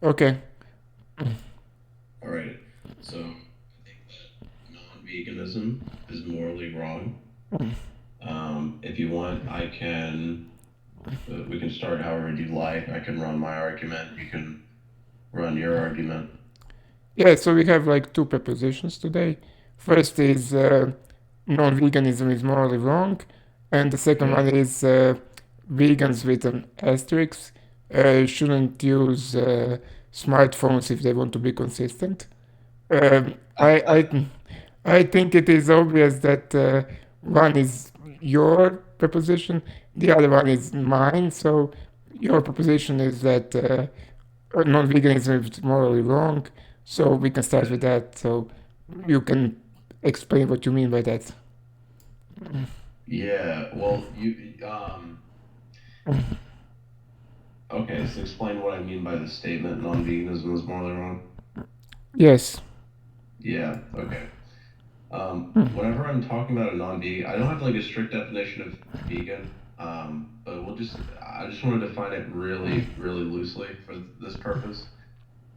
Okay. All right. So I think that non-veganism is morally wrong. If you want, I can. We can start however you like. I can run my argument. You can run your argument. Yeah, so we have like two propositions today. First is non-veganism is morally wrong, and the second Yeah. one is vegans with an asterisk shouldn't use smartphones if they want to be consistent. Um, I, I I, I think it is obvious that one is your proposition, the other one is mine. So your proposition is that non-veganism is morally wrong. So we can start with that. So you can explain what you mean by that. yeah. Well, okay. So explain what I mean by the statement non-veganism is morally wrong. Yes. Yeah. Okay. Whenever I'm talking about a non-vegan, I don't have like a strict definition of vegan. But I just want to define it really, really loosely for this purpose.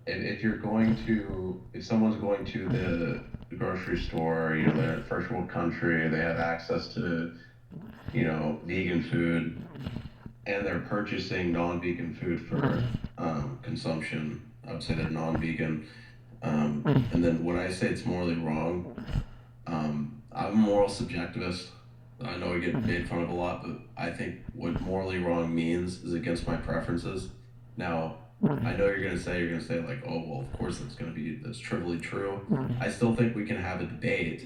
If someone's going to the grocery store, they're in a first world country, they have access to, vegan food, and they're purchasing non-vegan food for consumption, I would say they're non-vegan. And then when I say it's morally wrong, I'm a moral subjectivist. I know I get made fun of a lot, but I think what morally wrong means is against my preferences. Now, I know you're gonna say like, oh well, of course that's trivially true. I still think we can have a debate.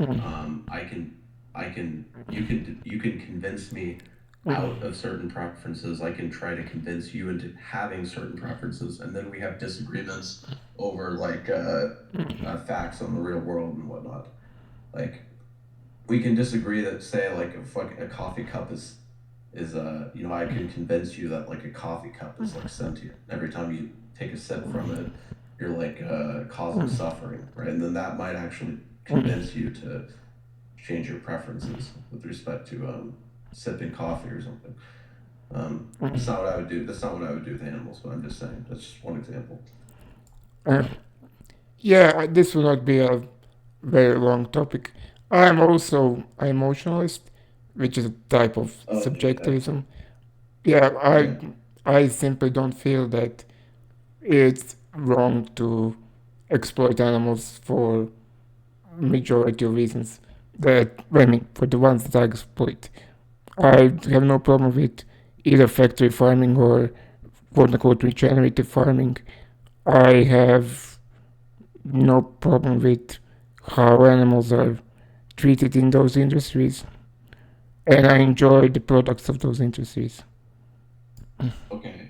You can convince me out of certain preferences. I can try to convince you into having certain preferences, and then we have disagreements over like facts on the real world and whatnot. Like we can disagree that say like a coffee cup is I can convince you that like a coffee cup is like sentient. Every time you take a sip from it, you're like causing suffering, right? And then that might actually convince you to change your preferences with respect to sipping coffee or something. That's not what I would do. That's not what I would do with animals, but I'm just saying. That's just one example. Uh, yeah, this will not be a very long topic. I am also an emotionalist, which is a type of Oh, okay. subjectivism. Yeah, Yeah. I simply don't feel that it's wrong to exploit animals for majority of reasons. That I mean, for the ones that I exploit, I have no problem with either factory farming or quote unquote regenerative farming. I have no problem with how animals are treated in those industries, and I enjoy the products of those industries. Okay.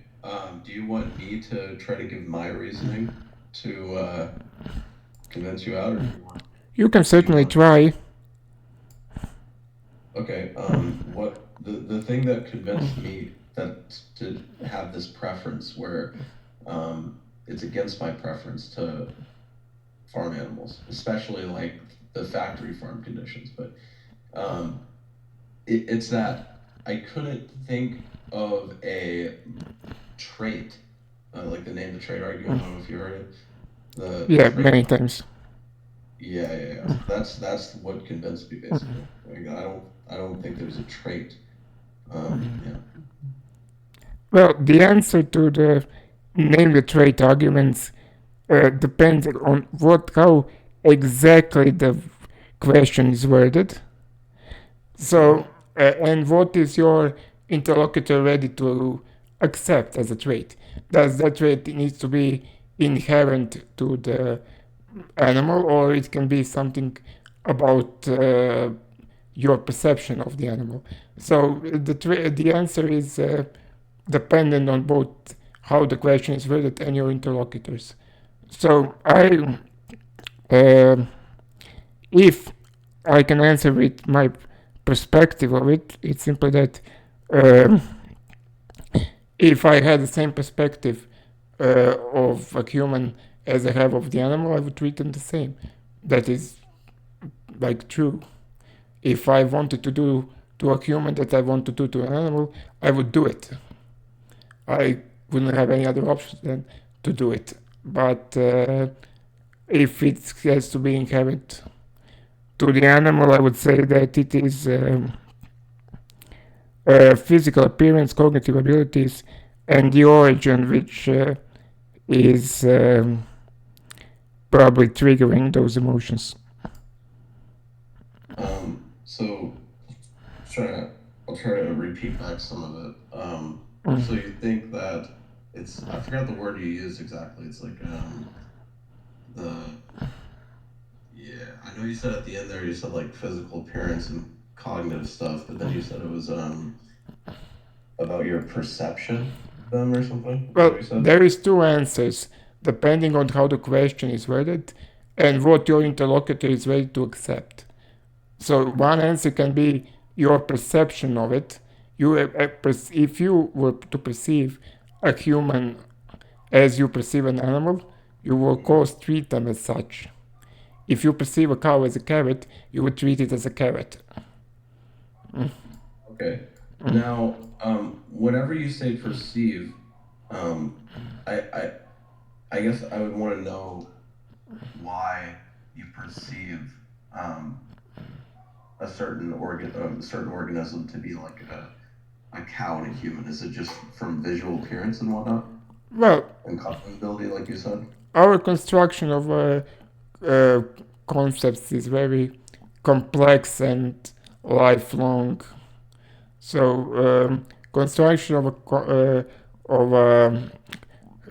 Do you want me to try to give my reasoning to convince you out, or You can do you certainly want? try. Okay. What the thing that convinced me that to have this preference where it's against my preference to farm animals, especially like the factory farm conditions, but um, it's that I couldn't think of a trait, like the name of the trait argument. I don't know if you heard it. The Yeah, trait. many times. Yeah, yeah, yeah. That's what convinced me basically. Like I don't think there's a trait. Yeah. Well, the answer to the name the trait arguments depends on what how exactly the question is worded. Okay. So, and what is your interlocutor ready to accept as a trait? Does that trait needs to be inherent to the animal, or it can be something about your perception of the animal? So the answer is dependent on both how the question is worded and your interlocutors. So uh, if I can answer with my perspective of it, it's simply that uh, if I had the same perspective of a human as I have of the animal, I would treat them the same. That is like true. If I wanted to do to a human that I want to do to an animal, I would do it. I wouldn't have any other option than to do it. but if it has to be inherent to the animal, I would say that it is physical appearance, cognitive abilities, and the origin, which is probably triggering those emotions. So try to, I'll try to repeat back some of it. So Mm. you think that I forgot the word you used exactly. It's like the yeah, I know you said at the end there you said like physical appearance and cognitive stuff, but then you said it was about your perception of them or something. Is that what Well, you said? there is two answers depending on how the question is worded and what your interlocutor is ready to accept. So one answer can be your perception of it. If you were to perceive a human as you perceive an animal, you will of Mhm. course treat them as such. If you perceive a cow as a carrot, you would treat it as a carrot. Okay. Now, whenever you say perceive, um, I, I, I guess I would want to know why you perceive um, a certain organism to be like a cow and a human. Is it just from visual appearance and whatnot Well, and cognitive ability, like you said? our construction of uh, concepts is very complex and lifelong. So construction of of a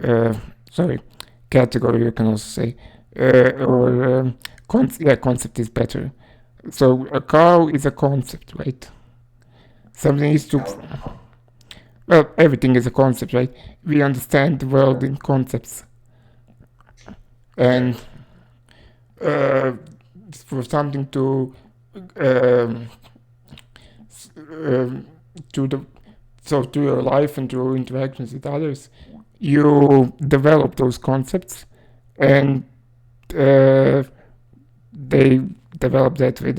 uh, sorry category, you can also say, or yeah, concept is better. So a cow is a concept, right? Something is to, Cow. well, everything is a concept, right? We understand the world in concepts, Okay. and uh, for something um, um, to the so to your life and to your interactions with others, you develop those concepts, and uh, they develop that way.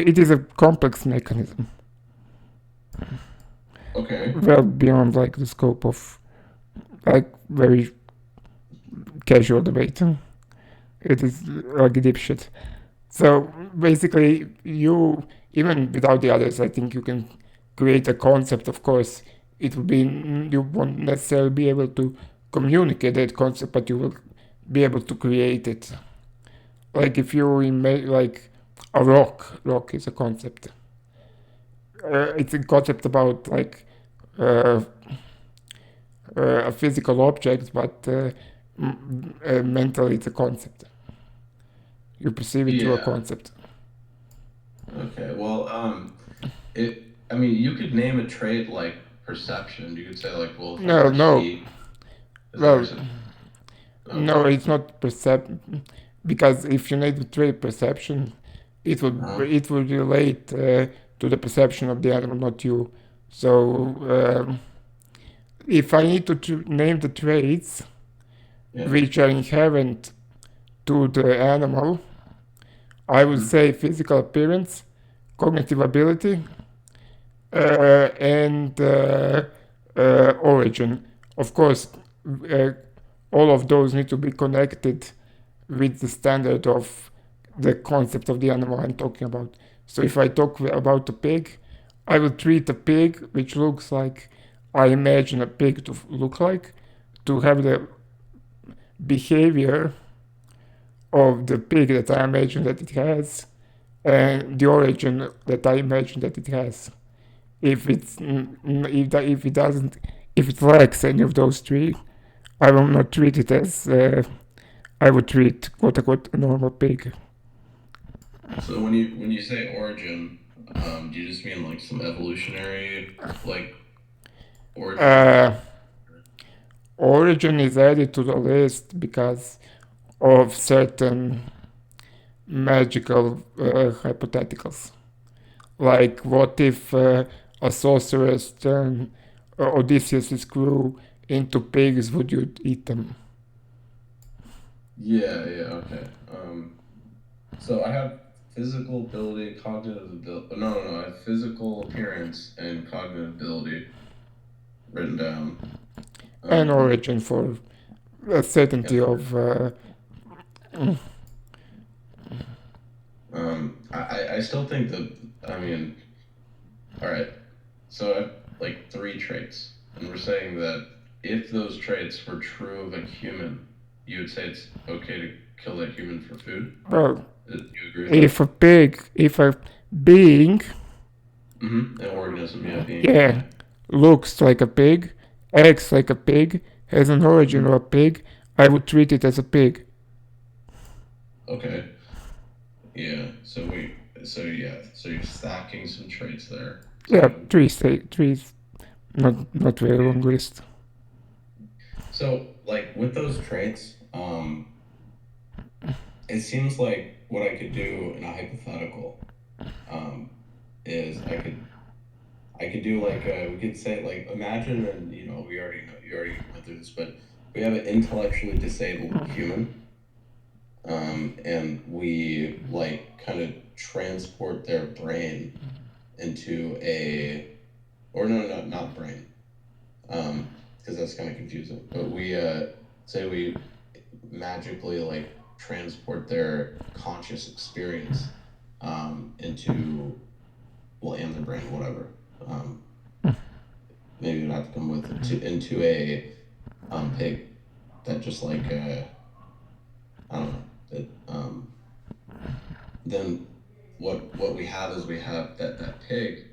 It is a complex mechanism, Okay. well beyond like the scope of like very casual debate. It is like deep shit. So basically, you even without the others, I think you can create a concept. Of course, it will be you won't necessarily be able to communicate that concept, but you will be able to create it. Like if you like a rock is a concept. It's a concept about like uh, a physical object, but mentally it's a concept. You perceive it through a Yeah. concept. Okay. Well, I mean, you could name a trait like perception. You could say like, well, if I No, no. perceive, is that Well, percep? no, Okay. it's not because if you need to trade perception, Uh-huh. it will relate to the perception of the animal, not you. So if I need to name the traits Yeah. which are inherent to the animal, I would Mhm. say physical appearance, cognitive ability, and origin. Of course, uh, all of those need to be connected with the standard of the concept of the animal I'm talking about. So if I talk about a pig, I will treat a pig which looks like I imagine a pig to look like, to have the behavior of the pig that I imagine that it has, and the origin that I imagine that it has. If it doesn't, if it lacks any of those three, I will not treat it as I would treat quote unquote a normal pig. So when you say origin, do you just mean like some evolutionary like origin or Uh, Origin is added to the list because of certain magical hypotheticals. Like, what if a sorceress turned Odysseus' crew into pigs? Would you eat them? yeah, yeah, okay. So I have physical ability, cognitive ability. No, no, no. I have physical appearance and cognitive ability written down. An Um, origin for a certainty Yes, sir. of I still think that, I mean, all right, so I have like three traits, and we're saying that if those traits were true of a human, you would say it's okay to kill that human for food? well, Do you agree with that? if a being, Mm-hmm. An organism, yeah, being, yeah, yeah. looks like a pig, acts like a pig, has an origin Mm-hmm. of a pig, I would treat it as a pig. Okay, yeah. So yeah, so you're stacking some traits there. Yeah, So, trees, not very long list. so like with those traits, it seems like what I could do in a hypothetical, um, is I could do like we could say like imagine, and we already know, you already went through this, but we have an intellectually disabled human, and we like kind of transport their brain into a, or no, not brain, because that's kind of confusing, but we say we magically like transport their conscious experience, into, well, and their brain, whatever. Um, Maybe you'd have to come with it into a pig that just like I don't know that, then what we have is we have that pig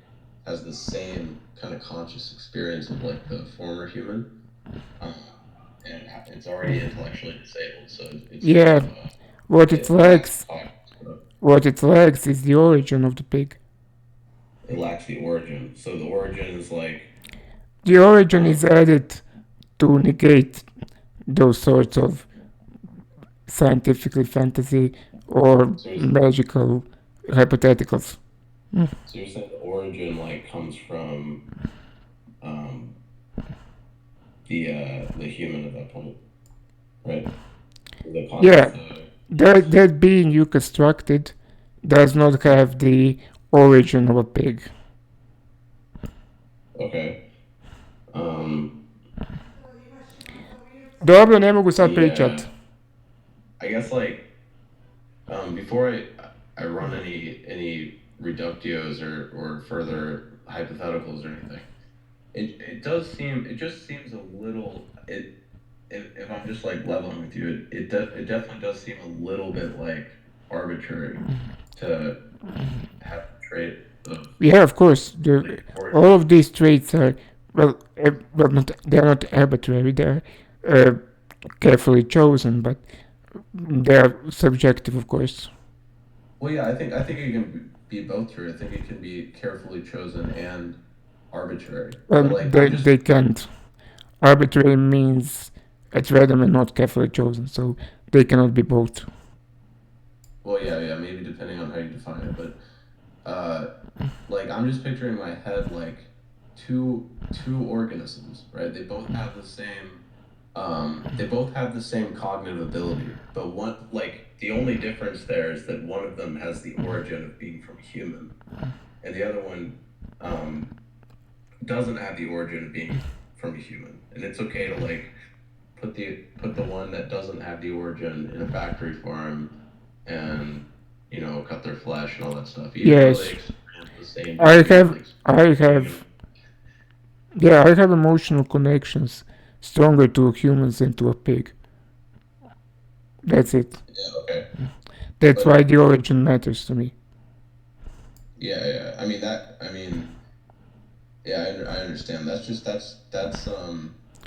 has the same kind of conscious experience of like the former human, um, and it's already intellectually disabled, so it's kind Yeah, of what it it lacks lacks, cognitive. what it lacks is the origin of the pig. It lacks the origin. So the origin is like, The origin um, is added to negate those sorts of scientifically fantasy or so is magical hypotheticals. so you're saying the origin like comes from, um, the human at that point, right? Yeah, The that, that being you constructed does not have the origin of a pig. Okay. Um, Dobro, ne mogu sad pričat. yeah. I guess like, before I run any reductios or further hypotheticals or anything, it just seems a little, if I'm just like leveling with you, it definitely does seem a little bit like arbitrary to have a trait of Yeah, of course, like all origin. of these traits are, well, not, they're not arbitrary, they're uh, carefully chosen, but they're subjective, of course. Well, yeah, I think it can be both true. I think it can be carefully chosen and arbitrary. But like I'm just, They can't. Arbitrary means it's random and not carefully chosen, so they cannot be both. well, yeah, maybe depending on how you define it, but uh like I'm just picturing in my head like two organisms, right? They both have the same cognitive ability, but one, like the only difference there is that one of them has the origin of being from a human, and the other one, um, doesn't have the origin of being from a human. And it's okay to like put the one that doesn't have the origin in a factory farm, and cut their flesh and all that stuff, even though they Yes, experience the same I degree of have, like I being have, yeah, I have emotional connections stronger to humans than to a pig. That's it. yeah, okay, That's but why the origin matters to me. yeah, I mean yeah, I understand.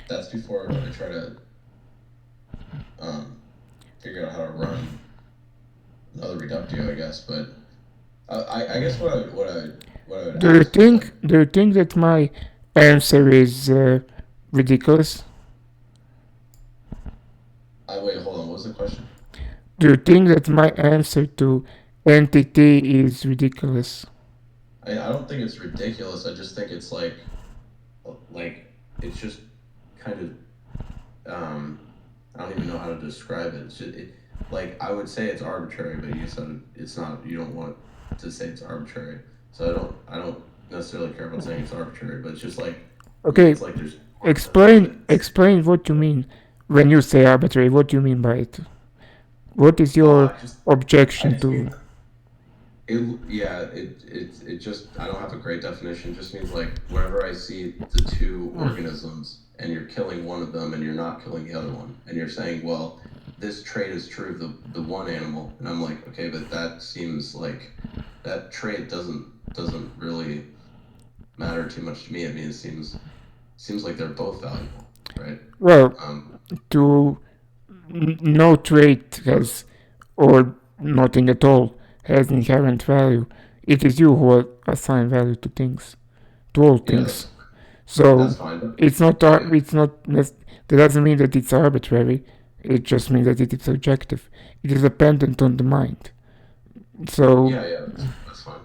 That's before I try to um figure out how to run another reductio, I guess. But I guess what I would ask is like, Do you think that my answer is ridiculous? I wait, hold on, what was the question? Do you think that my answer to entity is ridiculous? I don't think it's ridiculous. I just think it's like it's just kind of, I don't even know how to describe it. Like I would say it's arbitrary, but you said it's not. You don't want to say it's arbitrary, so I don't necessarily care about saying it's arbitrary. But it's just like Okay, it's like there's parts of it that explain what you mean. when you say arbitrary, what do you mean by it? What is your I objection just to? mean it just I don't have a great definition. It just means like whenever I see the two organisms and you're killing one of them and you're not killing the other one, and you're saying, well, this trait is true of the one animal, and I'm like, okay, but that seems like that trait doesn't really matter too much to me. I mean, seems like they're both valuable, right? Well, Um, to no trait has, or nothing at all, has inherent value. It is you who assign value to things, to all yeah, things. that's So fine. it's not. I mean, It's not. That doesn't mean that it's arbitrary. It just means that it is subjective. It is dependent on the mind. So yeah, that's fine.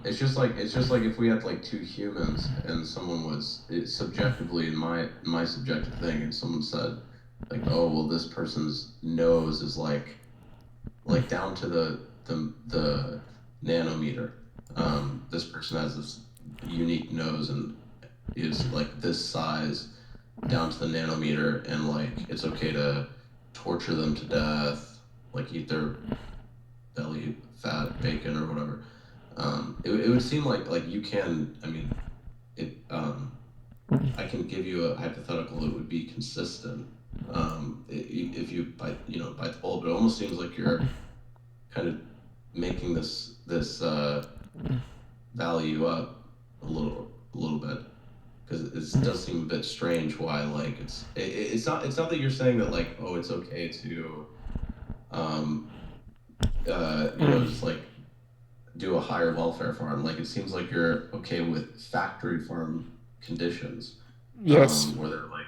It's just like if we had like two humans and someone was subjectively in my subjective thing, and someone said like, oh well, this person's nose is like down to the nanometer. This person has this unique nose and is like this size down to the nanometer, and like it's okay to torture them to death, like eat their belly fat, bacon, or whatever. It would seem like you can. I mean, it. I can give you a hypothetical that would be consistent. If you bite the bullet, but it almost seems like you're kind of making this value up a little bit, because it does seem a bit strange why like it's not that you're saying that like, oh, it's okay to um just like do a higher welfare farm. Like it seems like you're okay with factory farm conditions, yes, where they're like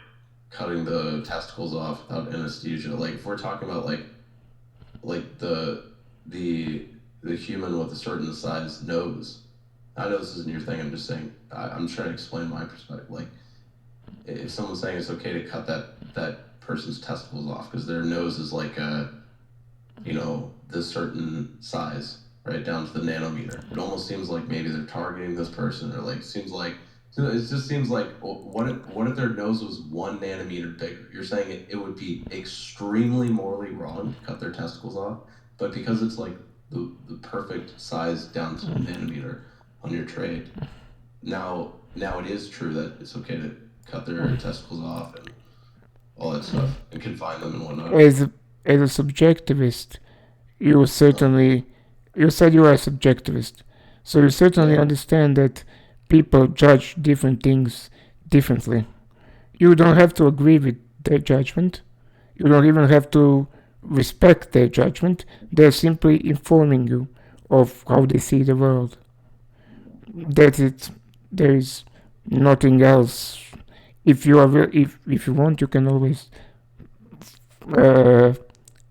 cutting the testicles off without anesthesia. Like if we're talking about like the the human with a certain size nose. I know this isn't your thing. I'm just saying. I'm trying to explain my perspective. Like if someone's saying it's okay to cut that person's testicles off because their nose is like a this certain size, right down to the nanometer. It almost seems like maybe they're targeting this person, or like seems like it just seems like what if their nose was 1 nanometer bigger? You're saying it would be extremely morally wrong to cut their testicles off, but because it's like the perfect size down to the nanometer on your trade, now it is true that it's okay to cut their testicles off and all that stuff and confine them and whatnot. as as a subjectivist, you Uh, certainly, you said you are a subjectivist, so you certainly yeah. understand that people judge different things differently. You don't have to agree with their judgment. You don't even have to respect their judgment. They're simply informing you of how they see the world. That's it. There is nothing else. If you want, you can always uh,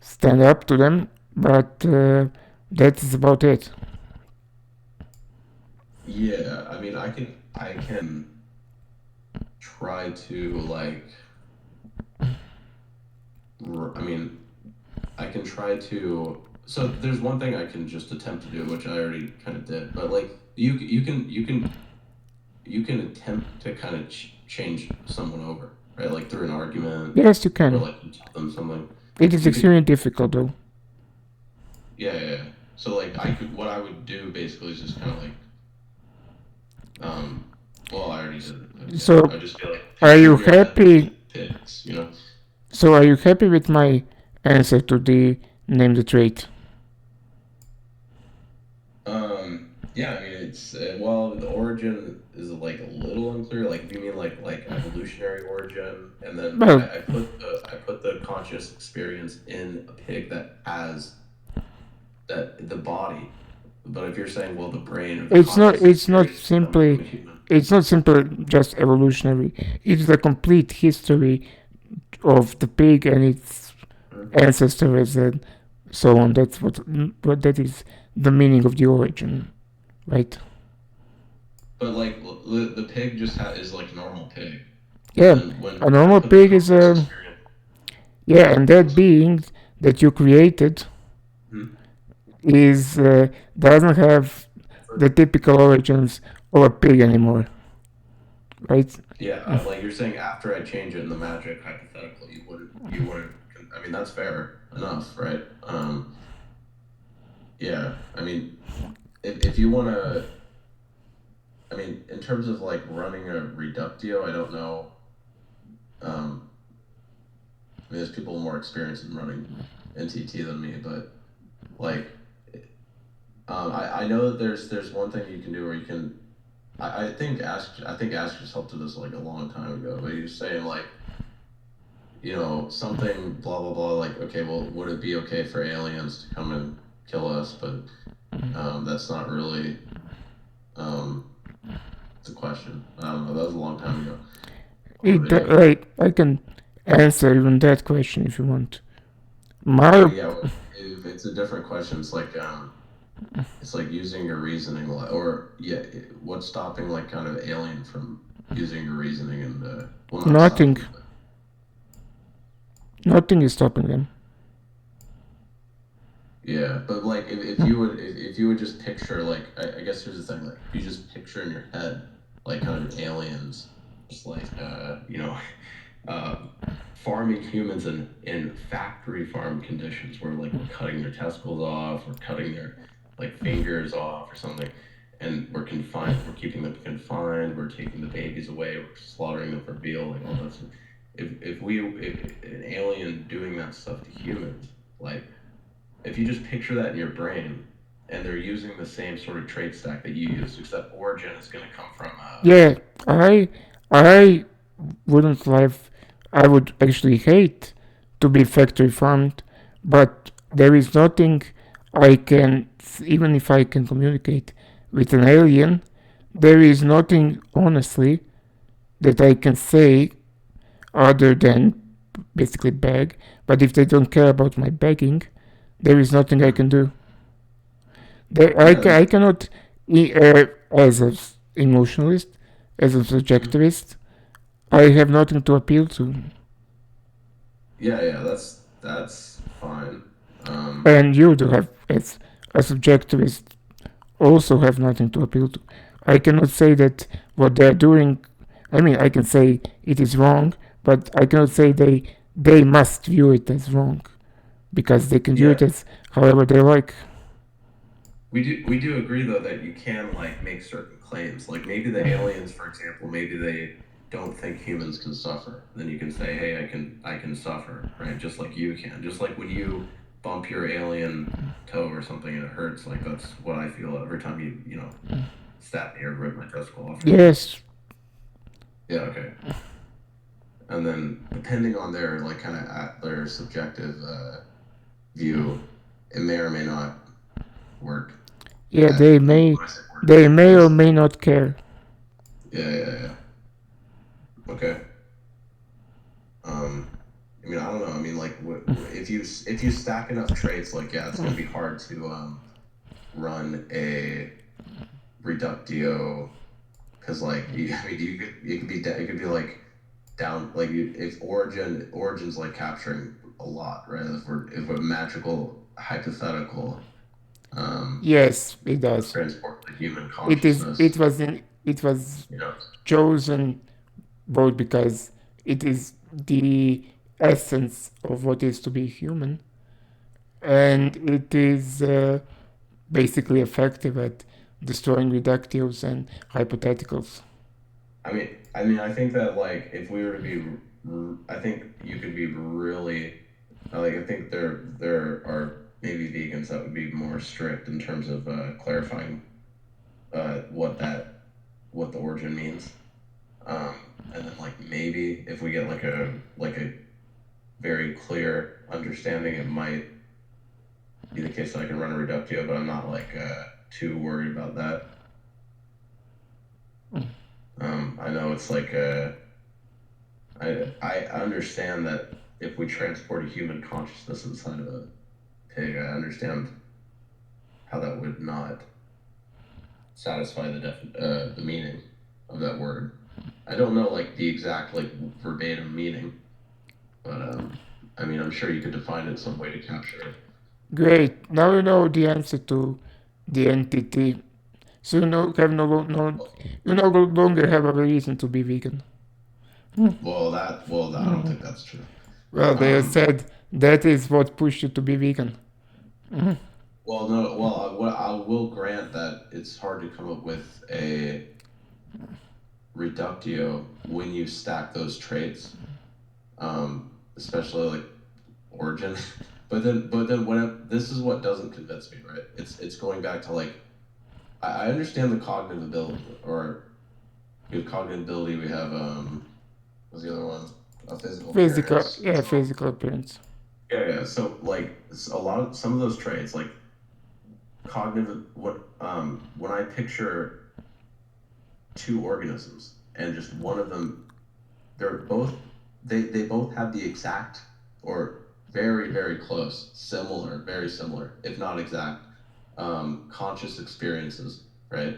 stand up to them, but that is about it. Yeah, I mean, I can try to like I mean, I can try to so there's one thing I can just attempt to do, which I already kind of did, but like you can attempt to kind of change someone over, right? Like through an argument, Yes, you or can. like you tell them something. It is You could, extremely difficult, though. yeah. So like what I would do basically is just kind of like, um, well, I already did it, but yeah, So, I'd just be like, are picture you in your head happy? pigs. So, are you happy with my answer to the name the trait? Yeah, I mean, it's well, the origin is like a little unclear. Like, if you mean like evolutionary origin, and then Well, I put the conscious experience in a pig that has that the body. But if you're saying, well, the brain or the it's not. conscious It's not experience comes from simply. a human. It's not simply just evolutionary. It's the complete history of the pig and its Mhm. ancestors and so on. That's what that is the meaning of the origin, right? But like the pig just is like a normal pig, and Yeah, then a when I normal put the pig is conscious a, experience, yeah, and that what's up? being that you created Hmm? is doesn't have the typical origins of a pig anymore. right? Yeah, like you're saying after I change it in the magic hypothetical, you wouldn't. I mean, that's fair enough, right? Yeah. I mean, if you want to, I mean, in terms of like running a reductio, I don't know. Um, I mean, there's people more experienced in running NTT than me, but like, I know that there's one thing you can do where you can. I think Ask just helped with this like a long time ago, but he was saying like, something blah blah blah, like, okay, well, would it be okay for aliens to come and kill us? But that's not really um the question. I don't know. That was a long time ago. If Like I can answer even that question if you want. well, My yeah, if it's a different question, it's like using your reasoning, or yeah, what's stopping like kind of alien from using your reasoning and well, not nothing, stopping, but nothing is stopping them. yeah, but like if you would just picture, like, I guess here's the thing, like if you just picture in your head like kind of aliens just like uh farming humans in factory farm conditions where like we're cutting their testicles off, we're cutting their like fingers off or something, and we're keeping them confined, we're taking the babies away, we're slaughtering them for veal, like all that stuff. If an alien doing that stuff to humans, like if you just picture that in your brain, and they're using the same sort of trait stack that you use, except origin is going to come from Yeah, I I wouldn't live. I would actually hate to be factory farmed, but there is nothing I can, even if I can communicate with an alien, there is nothing honestly that I can say other than basically beg. But if they don't care about my begging, there is nothing I hmm. can do. Yeah, I cannot, as an emotionalist, as a mhm. subjectivist, I have nothing to appeal to. Yeah, that's fine. And you do have, as a subjectivist, also have nothing to appeal to. I cannot say that what they're doing, I mean, I can say it is wrong, but I cannot say they must view it as wrong because they can view Yeah, it as however they like. we do agree though that you can like make certain claims. Like maybe the aliens, for example, maybe they don't think humans can suffer. Then you can say, hey, I can suffer, right? Just like you can. Just like when you bump your alien toe or something and it hurts, like that's what I feel every time you stab me or rip my testicle off or something. Yes, Yeah, okay. And then depending on their like kind of at their subjective view, it may or may not work. yeah, Like when I say work, they may or it's may not care. yeah. Okay. I mean, I don't know. I mean, like, if you stack enough traits, like, yeah, it's gonna be hard to run a reductio, because like I mean, it could be like down, like if origin's like capturing a lot, right? If we're magical hypothetical um Yes, it does. transport the human It is. consciousness, It was you know. chosen both because it is the essence of what is to be human, and it is basically effective at destroying reductives and hypotheticals. I think that like if we were to be, I think you could be really, like I think there are maybe vegans that would be more strict in terms of clarifying what the origin means, and then like maybe if we get like a very clear understanding, it might be the case that I can run a reductio, but I'm not like too worried about that. I know it's like I understand that if we transport a human consciousness inside of a pig, I understand how that would not satisfy the meaning of that word. I don't know like the exact like verbatim meaning, but I mean I'm sure you could define it some way to capture it. Great. Now you know the answer to the entity. So you no longer have a reason to be vegan. I don't think that's true. Well, they Um, said that is what pushed you to be vegan. well, no, well, I will grant that it's hard to come up with a reductio when you stack those traits, especially like origin. But then this is what doesn't convince me, right? It's going back to like I understand the cognitive ability or with cognitive ability we have what's the other one? Physical Physical, appearance. yeah, So physical appearance. yeah. So like a lot of some of those traits, like cognitive, when I picture two organisms and just one of them, they're both they both have the exact or very close, similar, very similar, if not exact, conscious experiences, right?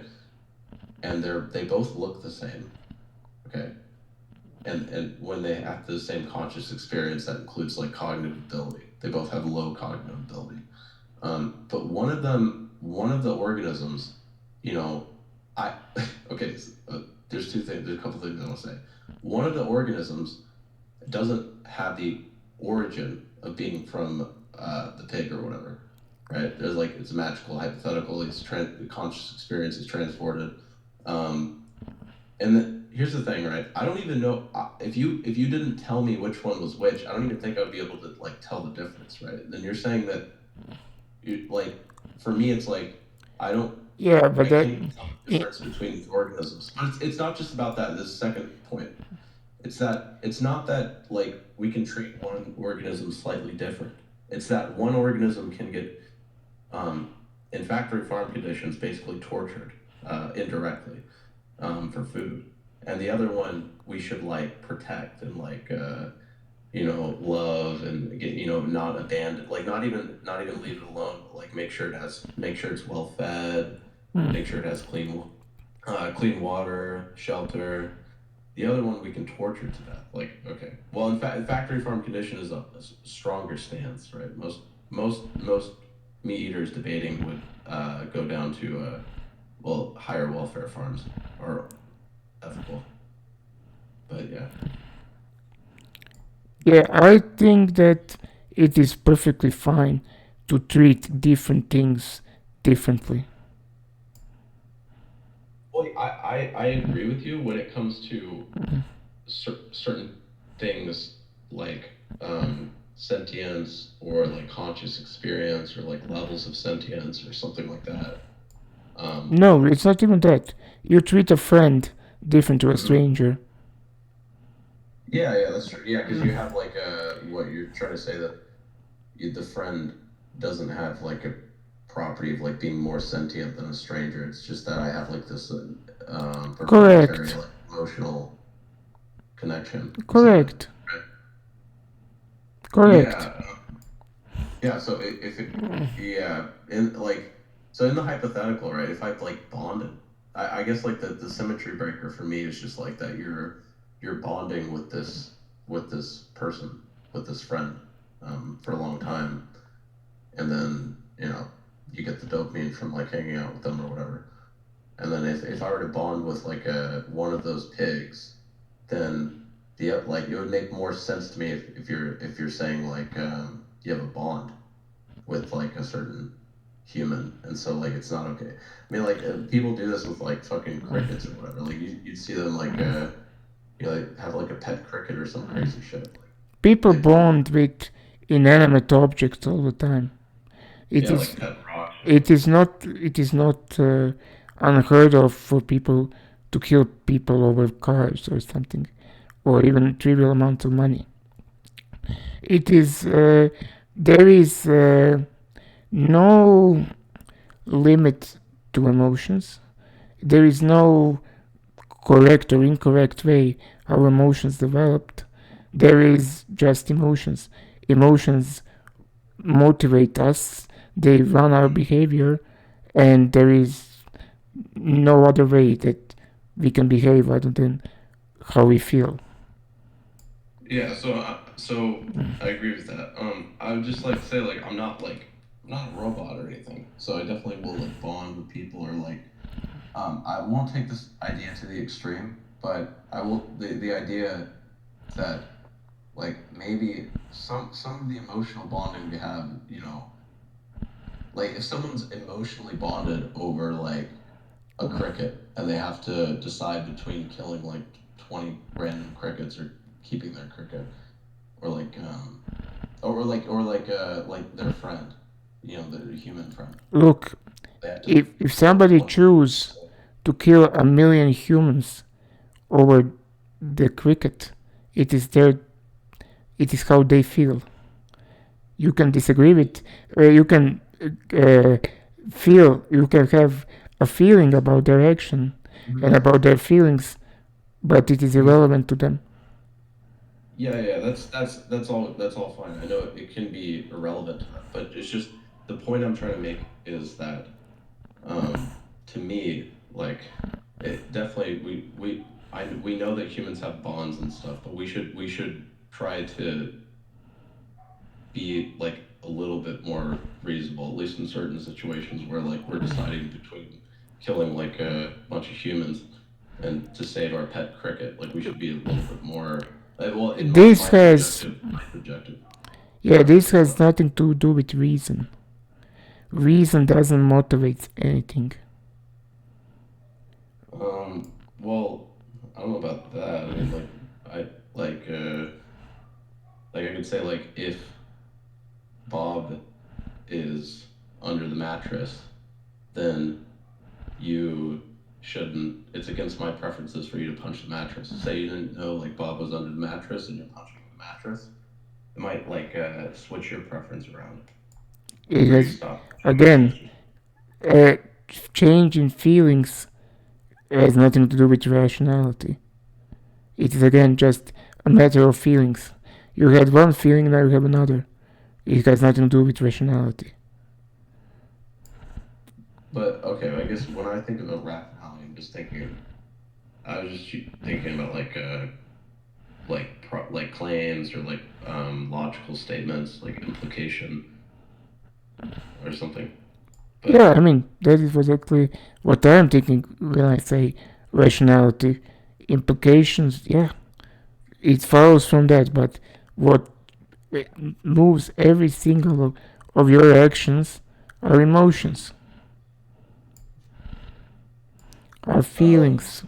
And they both look the same, okay? And when they have the same conscious experience, that includes like cognitive ability. They both have low cognitive ability. But one of the organisms, you know, I okay. There's two things. There's a couple things I want to say. One of the organisms doesn't have the origin of being from the pig or whatever, right? There's like it's magical, hypothetical. Conscious experience is transported. Um, Here's the thing, right? I don't even know if you didn't tell me which one was which. I don't even think I would be able to like tell the difference, right? Then you're saying that like for me, it's like I don't Yeah, but I that, can't even tell the yeah, difference between these organisms. But it's not just about that. This second point. It's that it's not that like we can treat one organism slightly different. It's that one organism can get um, in factory farm conditions basically tortured indirectly for food, and the other one we should like protect and like love and get not abandon, like not even leave it alone, but like make sure it's well fed, make sure it has clean water, shelter. The other one we can torture to death. Like, okay, well, in fact, factory farm condition is a stronger stance, right? Most meat eaters debating would go down to well, higher welfare farms are ethical, but yeah. yeah, I think that it is perfectly fine to treat different things differently. Well, I agree with you when it comes to certain things like sentience or like conscious experience or like levels of sentience or something like that. Um, No, it's not even that. You treat a friend different to a mhm. stranger. Yeah, that's true. Yeah, because you have like what you're trying to say that the friend doesn't have like a property of like being more sentient than a stranger. It's just that I have like this proprietary Correct. like emotional connection or something. Correct. Right? Correct. Yeah, yeah. So if it, yeah, in like, so in the hypothetical, right? If I like bonded, I guess like the symmetry breaker for me is just like that you're bonding with this person, with this friend, for a long time, and then you get the dopamine from like hanging out with them or whatever. And then if I were to bond with like a one of those pigs, then like it would make more sense to me if you're saying like you have a bond with like a certain human, and so like it's not okay. I mean, like people do this with like fucking crickets or whatever. Like you'd see them like like have like a pet cricket or some crazy shit. People Like people, bond with inanimate objects all the time. It yeah, like is pet rocks or it whatever. is not unheard of for people to kill people over cars or something, or even trivial amounts of money. It is there is no limit to emotions. There is no correct or incorrect way how emotions developed. There is just emotions. Emotions motivate us, they run our Mhm. behavior, and there is no other way that we can behave other than how we feel. Yeah, so I agree with that. I would just like to say like I'm not a robot or anything. So I definitely will like bond with people or like I won't take this idea to the extreme, but I will the idea that like maybe some of the emotional bonding we have, like if someone's emotionally bonded over like a cricket and they have to decide between killing like 20 random crickets or keeping their cricket or like their friend, their human friend. Look, They have to if kill somebody 20 choose so, to kill a million humans over the cricket, it is their, it is how they feel. You can disagree with, you can uh, feel, you can have a feeling about their action and Mhm. about their feelings, but it is Mhm. irrelevant to them. Yeah, that's all fine. I know it can be irrelevant to them, but it's just the point I'm trying to make is that to me, like it definitely we know that humans have bonds and stuff, but we should try to be like a little bit more reasonable, at least in certain situations where like we're deciding between killing like a bunch of humans and to save our pet cricket. Like we should be a little bit more. Well, in my This my has, subjective my subjective yeah, this preference. has nothing to do with reason. Reason doesn't motivate anything. Well, I don't know about that. I mean, I like uh like I could say like if Bob is under the mattress, then you shouldn't. It's against my preferences for you to punch the mattress. Say you didn't know like Bob was under the mattress and you're punching the mattress. It might like switch your preference around, It where you has, stop punching the again, mattress. uh, change in feelings has nothing to do with rationality. It is again just a matter of feelings. You had one feeling, now you have another. It has nothing to do with rationality. But okay, I guess when I think about rationality, I'm just thinking. I was just thinking about like claims or like logical statements, like implication or something. Yeah, But I mean, that is exactly what I'm thinking when I say rationality. Implications, yeah, it follows from that, but what moves every single of your actions are emotions, are um, feelings.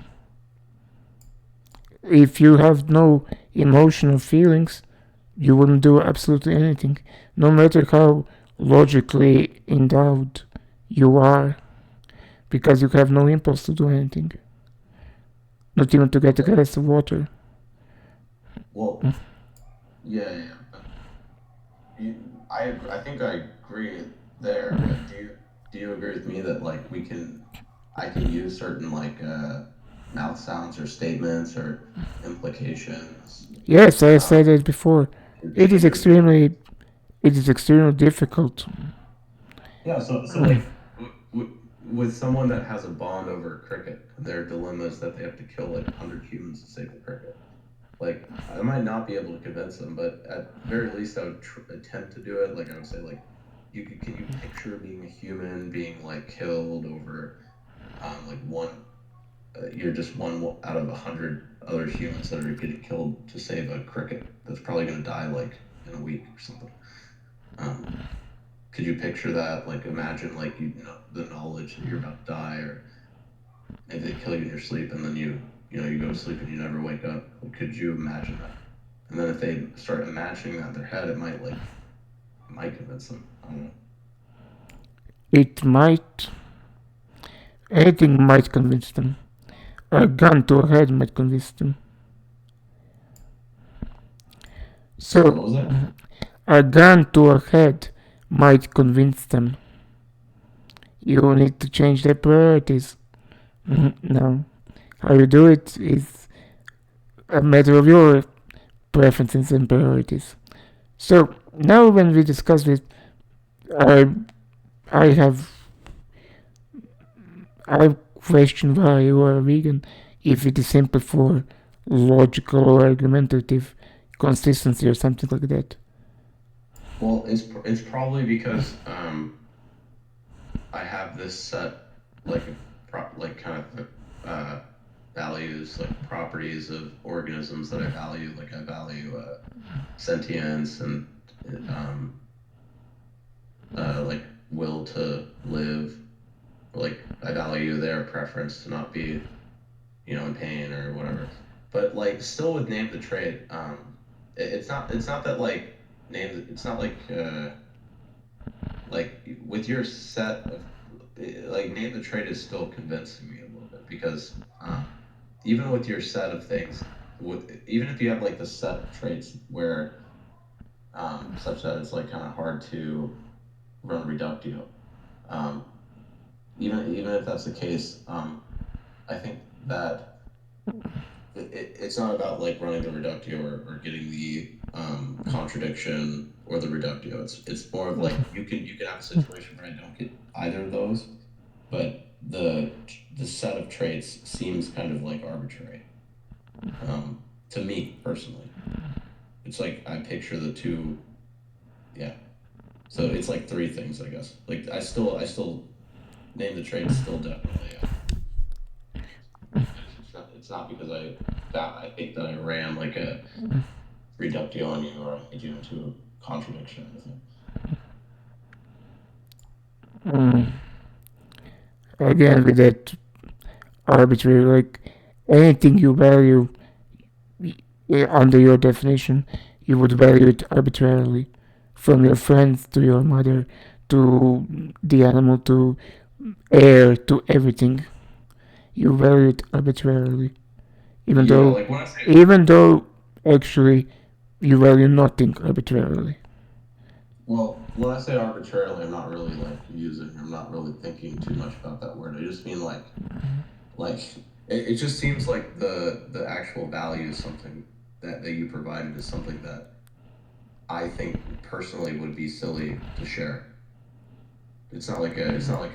If you have no emotional feelings, you wouldn't do absolutely anything, no matter how logically endowed you are, because you have no impulse to do anything, not even to get a glass of water. well, yeah. But I think I agree there. But do you agree with me that like I can use certain like mouth sounds or statements or implications Yes, I said um, it before. to It is change your feelings? extremely, it is extremely difficult. Yeah, so like with someone that has a bond over cricket, their dilemma is that they have to kill like 100 humans to save the cricket. Like I might not be able to convince them, but at very least I would attempt to do it. Like I would say, like can you picture being a human being like killed over like one you're just one out of 100 other humans that are getting killed to save a cricket that's probably going to die like in a week or something. Um, could you picture that? Like imagine like you know the knowledge that you're about to die, or maybe they kill you in your sleep and then you go to sleep and you never wake up. Like, could you imagine that? And then if they start imagining that in their head, it might convince them. I don't know. It might, anything might convince them. A gun to a head might convince them. Sorry, So, what was that? a gun to a head might convince them. You need to change their priorities. No. How you do it is a matter of your preferences and priorities. So, now when we discuss it, I, I have I question why you are a vegan if it is simple for logical or argumentative consistency or something like that. Well, it's probably because I have this set like like kind of values, like properties of organisms that I value. Like I value sentience and um, like will to live. Like I value their preference to not be, in pain or whatever. But like still with name the trait, it's not that like it's not like with your set of like name the trait is still convincing me a little bit because even with your set of things, even if you have like the set of traits where such that it's like kind of hard to run reductio, um, even if that's the case, I think that it's not about like running the reductio or getting the contradiction or the reductio. It's more of like you can have a situation where I don't get either of those, but the set of traits seems kind of like arbitrary to me personally. It's like I picture the two, yeah. So it's like three things, I guess. Like I still name the traits still definitely. It's not because I think that I ran like a reductio on you or I made you into a contradiction or anything. Mm. Again, with that arbitrary, like anything you value under your definition, you would value it arbitrarily. From your friends to your mother to the animal to air to everything. You value it arbitrarily. Even Yeah, though like when I say even though actually you value nothing arbitrarily. when I say arbitrarily, I'm not really thinking too much about that word. I just mean like it just seems like the actual value is something that you provided is something that I think personally would be silly to share. It's not like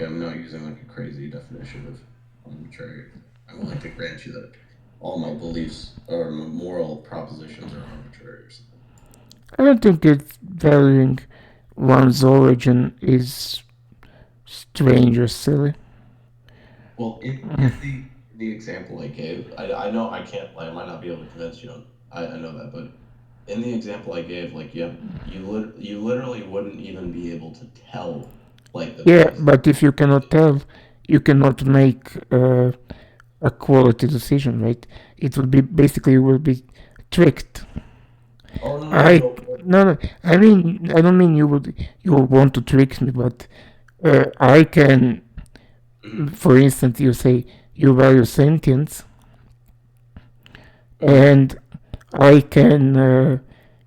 I'm not using like a crazy definition of arbitrary. I'm willing to grant you that all my beliefs or my moral propositions are arbitrary or something. I don't think it's valuing one's origin is strange or silly. Well, in the example I gave, I know I can't I might not be able to convince you on I know that, but in the example I gave, like you literally wouldn't even be able to tell like the Yeah, place. but if you cannot tell, you cannot make a quality decision, right? It will be basically you will be tricked. Oh no no I no. no no. I mean I don't mean you will want to trick me, but I can, Mm-hmm, for instance, you say you value sentience, mm-hmm, and I can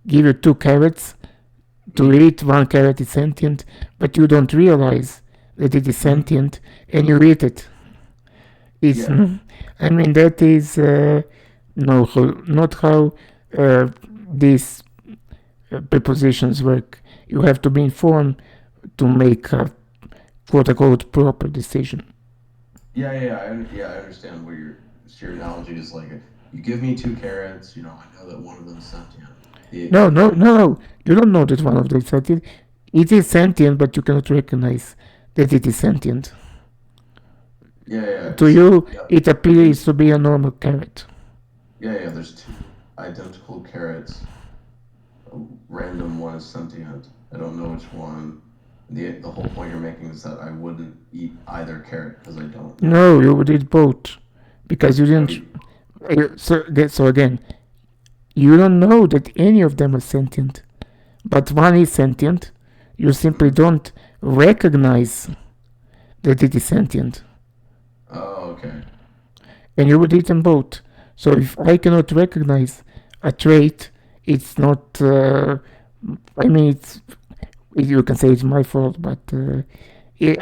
give you two carrots to mm-hmm, eat. One carrot is sentient, but you don't realize that it is mm-hmm. sentient, and you eat it. It's, Yeah. I mean, that is no, not how these prepositions work. You have to be informed to make a quote unquote proper decision. Yeah, I understand where your analogy is like you give me two carrots, I know that one of them is sentient. No, no, The no. You don't know that one of them is sentient. It is sentient, but you cannot recognize that it is sentient. To you, yeah. it appears There's to be a normal carrot. there's two identical carrots. Random one is sentient. I don't know which one. The whole point you're making is that I wouldn't eat either carrot because I don't know. No, you would eat both because you What do didn't. you? So again, you don't know that any of them are sentient, but one is sentient. You simply Mhm. don't recognize that it is sentient, Oh, okay. and you would eat them both. So if I cannot recognize a trait, it's not. I mean, you can say it's my fault, but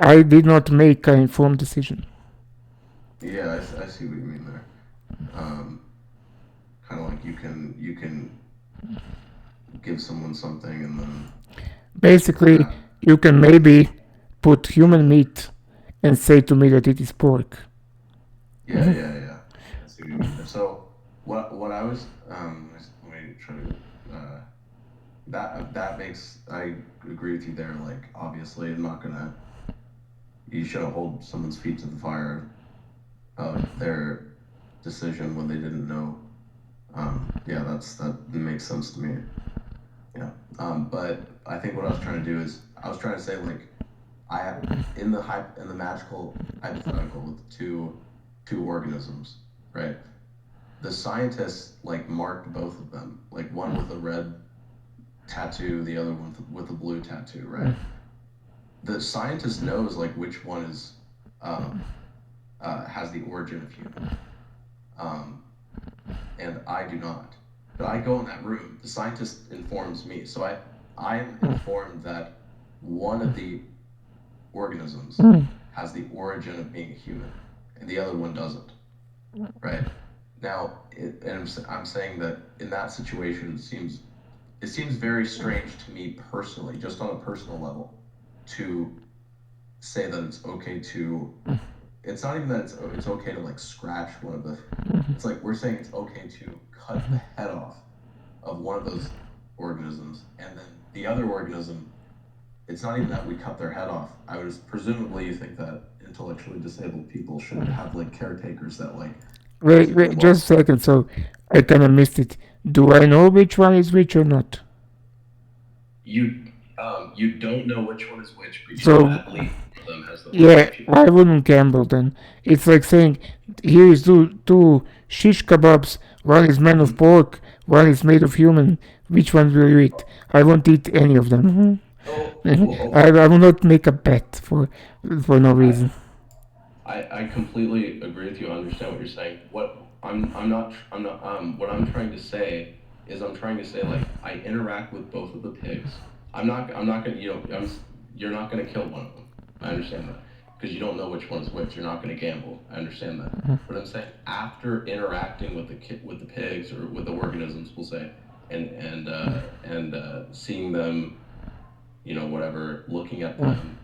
I did not make an informed decision. Yeah, I see what you mean there. Um, Kind of like you can give someone something and then Basically, that. you can maybe put human meat and say to me that it is pork. Yeah. I see what you mean there. So what I was let me try to that makes I agree with you there. Like obviously, I'm not gonna you shouldn't hold someone's feet to the fire of their decision when they didn't know. Yeah, that makes sense to me. Yeah. But I think what I was trying to do is I was trying to say like I in the magical hypothetical with two organisms, right? The scientists like marked both of them, like one with a red tattoo, the other one with a blue tattoo, right? The scientist knows like which one is um, has the origin of human, um, and I do not. But I go in that room. The scientist informs me, so I am informed that one of the organisms has the origin of being a human, and the other one doesn't. Right now, I'm saying that in that situation, it seems very strange to me personally, just on a personal level, to say that it's okay to. It's not even that it's okay to like scratch one of the. It's like we're saying it's okay to cut the head off of one of those organisms, and then the other organism. It's not even that we cut their head off. I would presumably you think that intellectually disabled people should have like caretakers that like Wait, keep wait, them off. just a second. So I kind of missed it. Do I know which one is which or not? You don't know which one is which, but you know So at least one of them has the origin yeah, of human. I wouldn't gamble then. It's like saying, here is two shish kebabs. One is made of Mhm. pork. One is made of human. Which one will you eat? I won't eat any of them. Oh, Mhm. well, I will not make a bet for no I, reason. I completely agree with you. I understand what you're saying. What I'm trying to say is I'm trying to say like I interact with both of the pigs. I'm not gonna you're not gonna kill one of them. I understand that because you don't know which one is which. You're not gonna gamble. I understand that. But I'm saying after interacting with with the pigs or with the organisms, we'll say, and seeing them, whatever, looking at them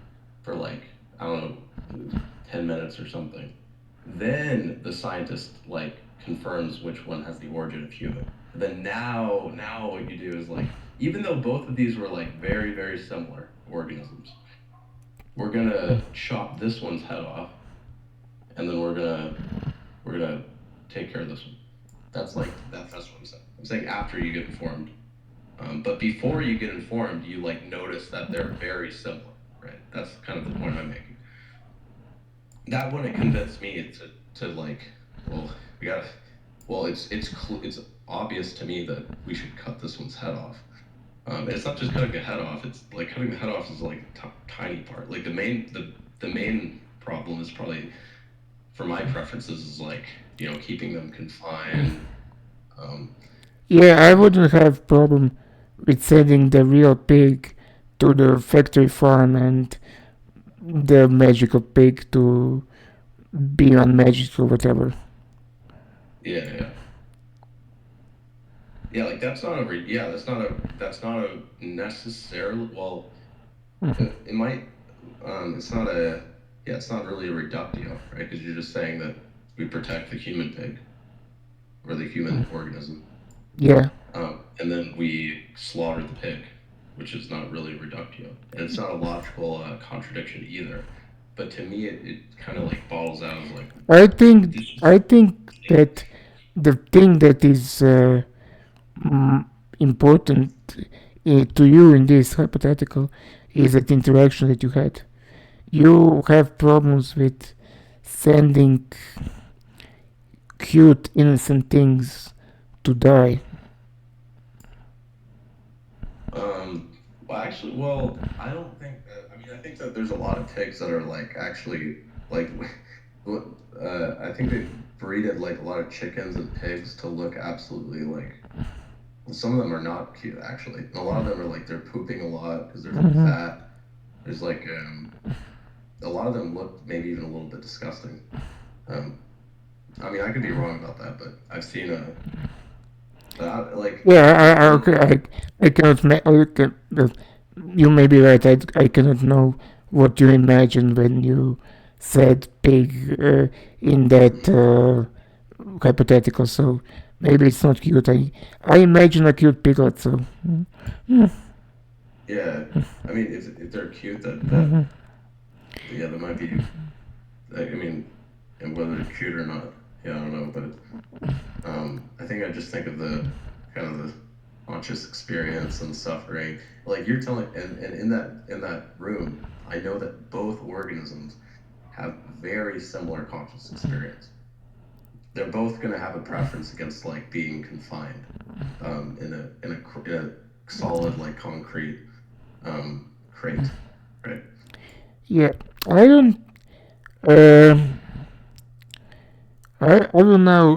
for like, I don't know, 10 minutes or something. Then the scientist like confirms which one has the origin of human. And then now what you do is like, even though both of these were like very, very similar organisms, we're gonna chop this one's head off, and then we're gonna take care of this one. That's what I'm saying. I'm saying after you get informed. But before you get informed, you like notice that they're very similar, right? That's kind of the point I'm making. That wouldn't convince me to like, well, we gotta, well, it's obvious to me that we should cut this one's head off. And it's not just cutting the head off. It's like cutting the head off is like a tiny part. Like the main problem is probably for my preferences is like keeping them confined. Um, Yeah, I but wouldn't have problem with sending the real pig to the factory farm and the magical pig to be on magic or whatever. yeah, yeah. Yeah, like that's not a necessarily well it might it's not a yeah it's not really a reductio, right? Because you're just saying that we protect the human pig or the human organism, Yeah. and then we slaughter the pig, which is not really a reductio, and it's not a logical contradiction either. But to me, it kind of like bottles out as like I think this is I think that the thing that is mm, important to you in this hypothetical is that interaction that you had. You have problems with sending cute, innocent things to die. I don't think that. I mean, I think that there's a lot of pigs that are like actually like, what I think they breeded like a lot of chickens and pigs to look absolutely like. Some of them are not cute actually, and a lot of them are like they're pooping a lot because there's fat. There's like a lot of them look maybe even a little bit disgusting. Um, I mean, I could be wrong about that, but I've seen like Yeah, when okay, I cannot. You may be right. I cannot know what you imagine when you said pig in that hypothetical. So maybe it's not cute. I imagine a cute piglet. So yeah, I mean if they're cute that yeah that might be I mean and whether it's cute or not, yeah, I don't know, but I think I just think of the kind of the conscious experience and suffering. Like you're telling, and in that room, I know that both organisms have very similar conscious experience. They're both going to have a preference against like being confined in a solid like concrete crate, right? Yeah, I don't. Um, I will now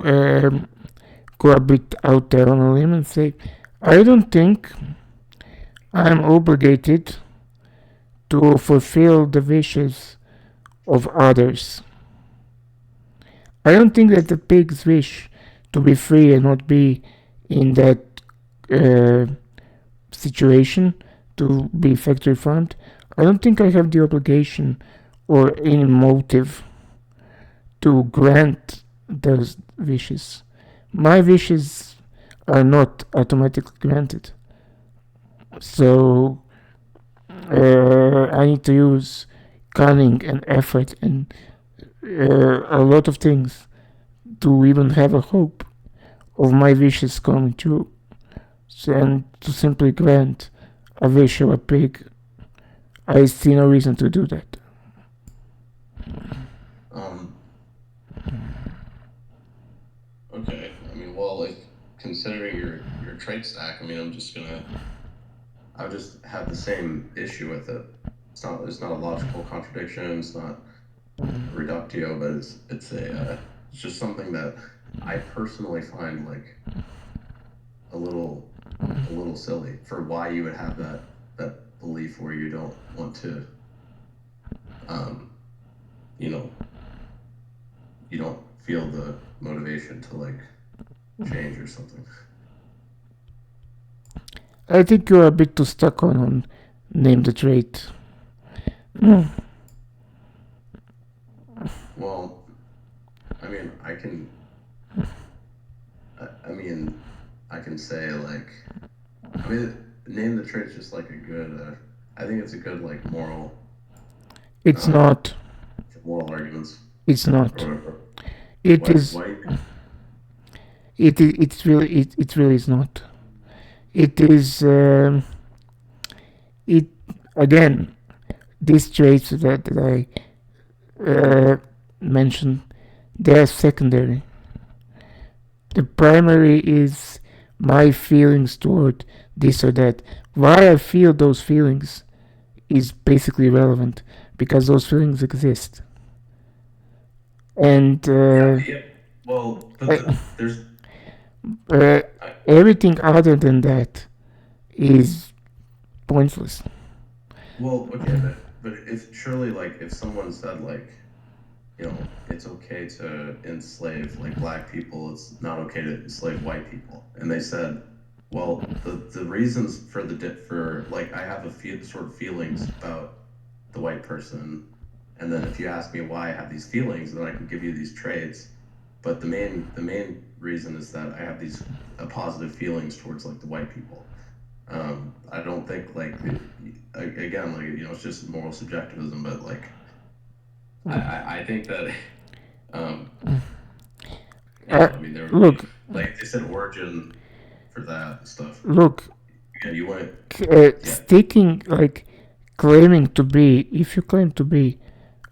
go a bit out there on a limb and say I don't think I'm obligated to fulfill the wishes of others. I don't think that the pig's wish to be free and not be in that uh, situation to be factory farmed. I don't think I have the obligation or any motive to grant those wishes. My wishes are not automatically granted. So I need to use cunning and effort and a lot of things to even have a hope of my wishes coming true. So, and to simply grant a wish of a pig, I see no reason to do that. Um, okay. I mean, well, if considering your trait stack, I mean, I would just have the same issue with it. It's not a logical contradiction. It's not a reductio, but it's just something that I personally find like a little a little silly for why you would have that belief where you don't want to um you know you don't feel the motivation to like change or something. I think you're a bit too stuck on name the trait. Mm. Well, I mean, I mean, I can say like, I mean, name the trait's just like a good. I think it's a good like It's um, not. moral arguments It's or not. whatever. It Why? is. Why? It really is not. It is. It again. These traits that I mentioned, they are secondary. The primary is my feelings toward this or that. Why I feel those feelings is basically irrelevant because those feelings exist. And Yeah. Yeah. Well, but there's. uh, I, everything other than that is pointless. well, okay, but if surely like if someone said like it's okay to enslave like black people, it's not okay to enslave white people. And they said, well, the reasons for for like I have a few sort of feelings about the white person, and then if you ask me why I have these feelings, then I can give you these traits. But the main reason is that I have these positive feelings towards like the white people. I don't think like again like it's just moral subjectivism, but like I think that um, Uh, I mean, there would be look, like they said origin for that and stuff. look, Yeah, you want it. Yeah. sticking like claiming to be, if you claim to be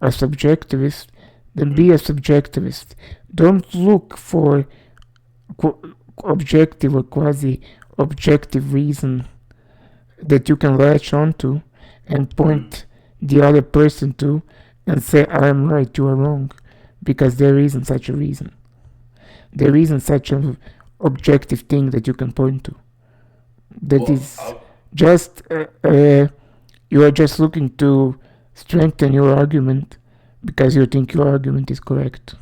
a subjectivist, then be a Mm, subjectivist. Don't look for objective or quasi objective reason that you can latch onto and mm. point the other person to and say, I'm right, you are wrong, because there isn't such a reason. There isn't such an objective thing that you can point to. That Well, is just, you are just looking to strengthen your argument because you think your argument is correct.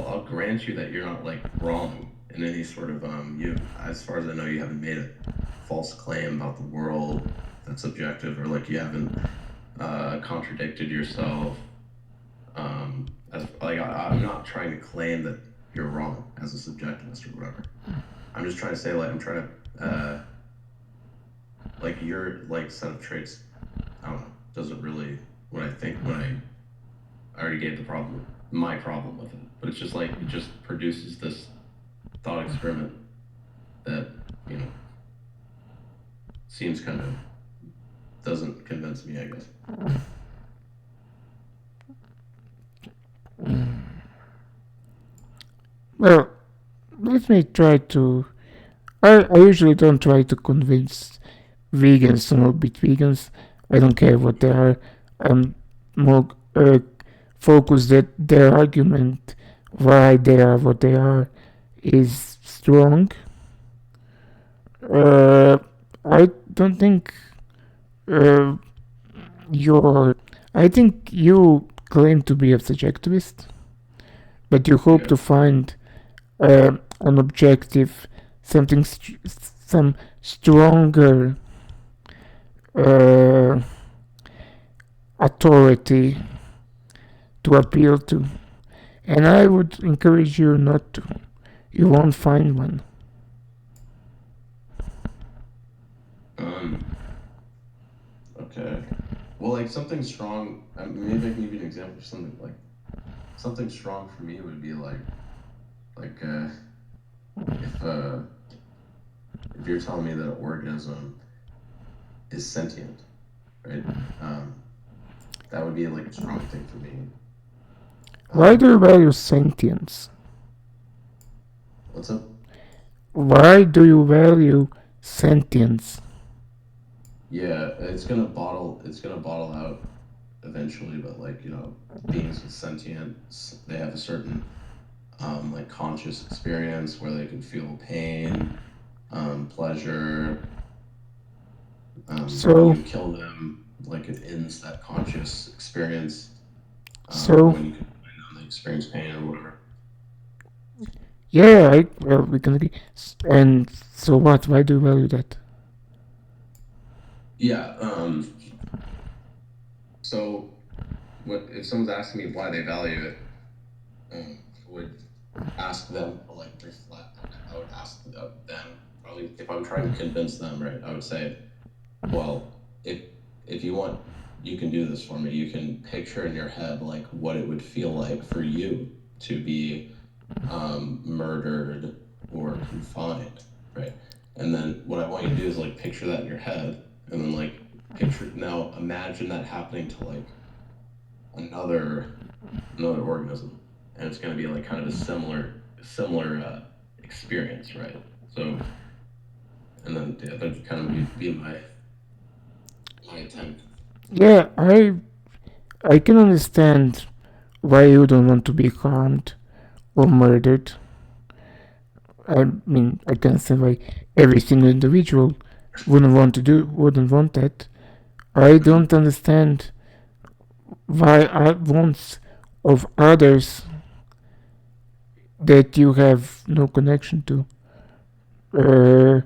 I'll grant you that you're not like wrong in any sort of you. As far as I know, you haven't made a false claim about the world that's objective, or like you haven't contradicted yourself. As like I'm not trying to claim that you're wrong as a subjectivist or whatever. I'm just trying to say like I'm trying to like your like set of traits. I don't know. Doesn't really when I think when I already gave the problem, my problem with it. But it's just like it just produces this thought experiment that you know seems kind of doesn't convince me, I guess. Well, let me try to. I usually don't try to convince vegans to not be vegans. I don't care what they are. I'm more focused that their argument why they are what they are is strong. Uh, I don't think uh, you're. I think you claim to be a subjectivist, but you hope Yeah. to find an objective, something, some stronger uh, authority to appeal to. And I would encourage you not to. You won't find one. Um. Okay. Well, like something strong. Maybe I can give you an example of something like something strong for me would be like if uh if you're telling me that an organism is sentient, right? Um, that would be like a strong thing for me. Why do Um, you value sentience? what's up? Why do you value sentience? Yeah, it's gonna bottle out eventually, but like, beings with sentience, they have a certain like conscious experience where they can feel pain, pleasure. When So, you kill them, like it ends that conscious experience. so, When you can find them, they experience pain or whatever. yeah, well, we can agree. And so what? Why do you value that? Yeah. So what if someone's asking me why they value it? I would ask them to like reflect. I would ask them probably if I'm trying to convince them, right? I would say, well, if you want, you can do this for me. You can picture in your head like what it would feel like for you to be murdered or confined, right? And then what I want you to do is like picture that in your head, and then like picture now imagine that happening to like another organism, and it's going to be like kind of a similar experience, right? So, and then yeah, that'd kind of be my attempt. Yeah, I can understand why you don't want to be harmed or murdered. I mean, I can understand why every single individual wouldn't want that. I don't understand why wants of others that you have no connection to uh,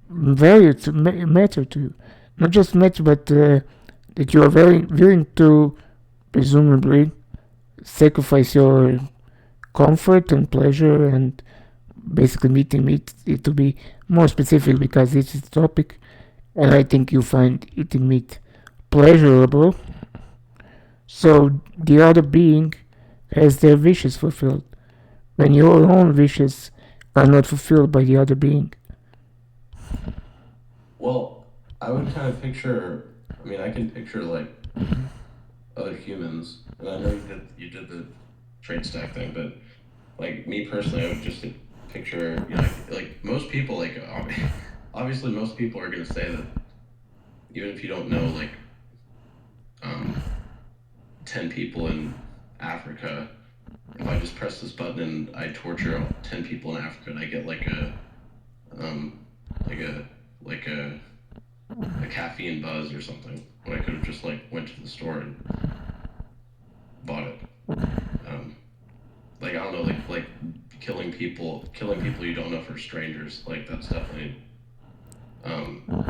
value to matter to you. Not just matter, but that you are very willing to presumably sacrifice your comfort and pleasure and basically meat it to be more specific because this is the topic and I think you find eating meat pleasurable, so the other being has their wishes fulfilled when your own wishes are not fulfilled by the other being. Well, I would kind of picture. I mean, I can picture like other humans, and I know you did the trait stack thing, but like me personally, I would just picture. Like most people, like obviously most people are gonna say that even if you don't know like um 10 people in Africa, if I just press this button and I torture 10 people in Africa and I get um like a like a caffeine buzz or something when I could have just like went to the store and bought it. Um, like I don't know, like killing people you don't know for strangers. Like that's definitely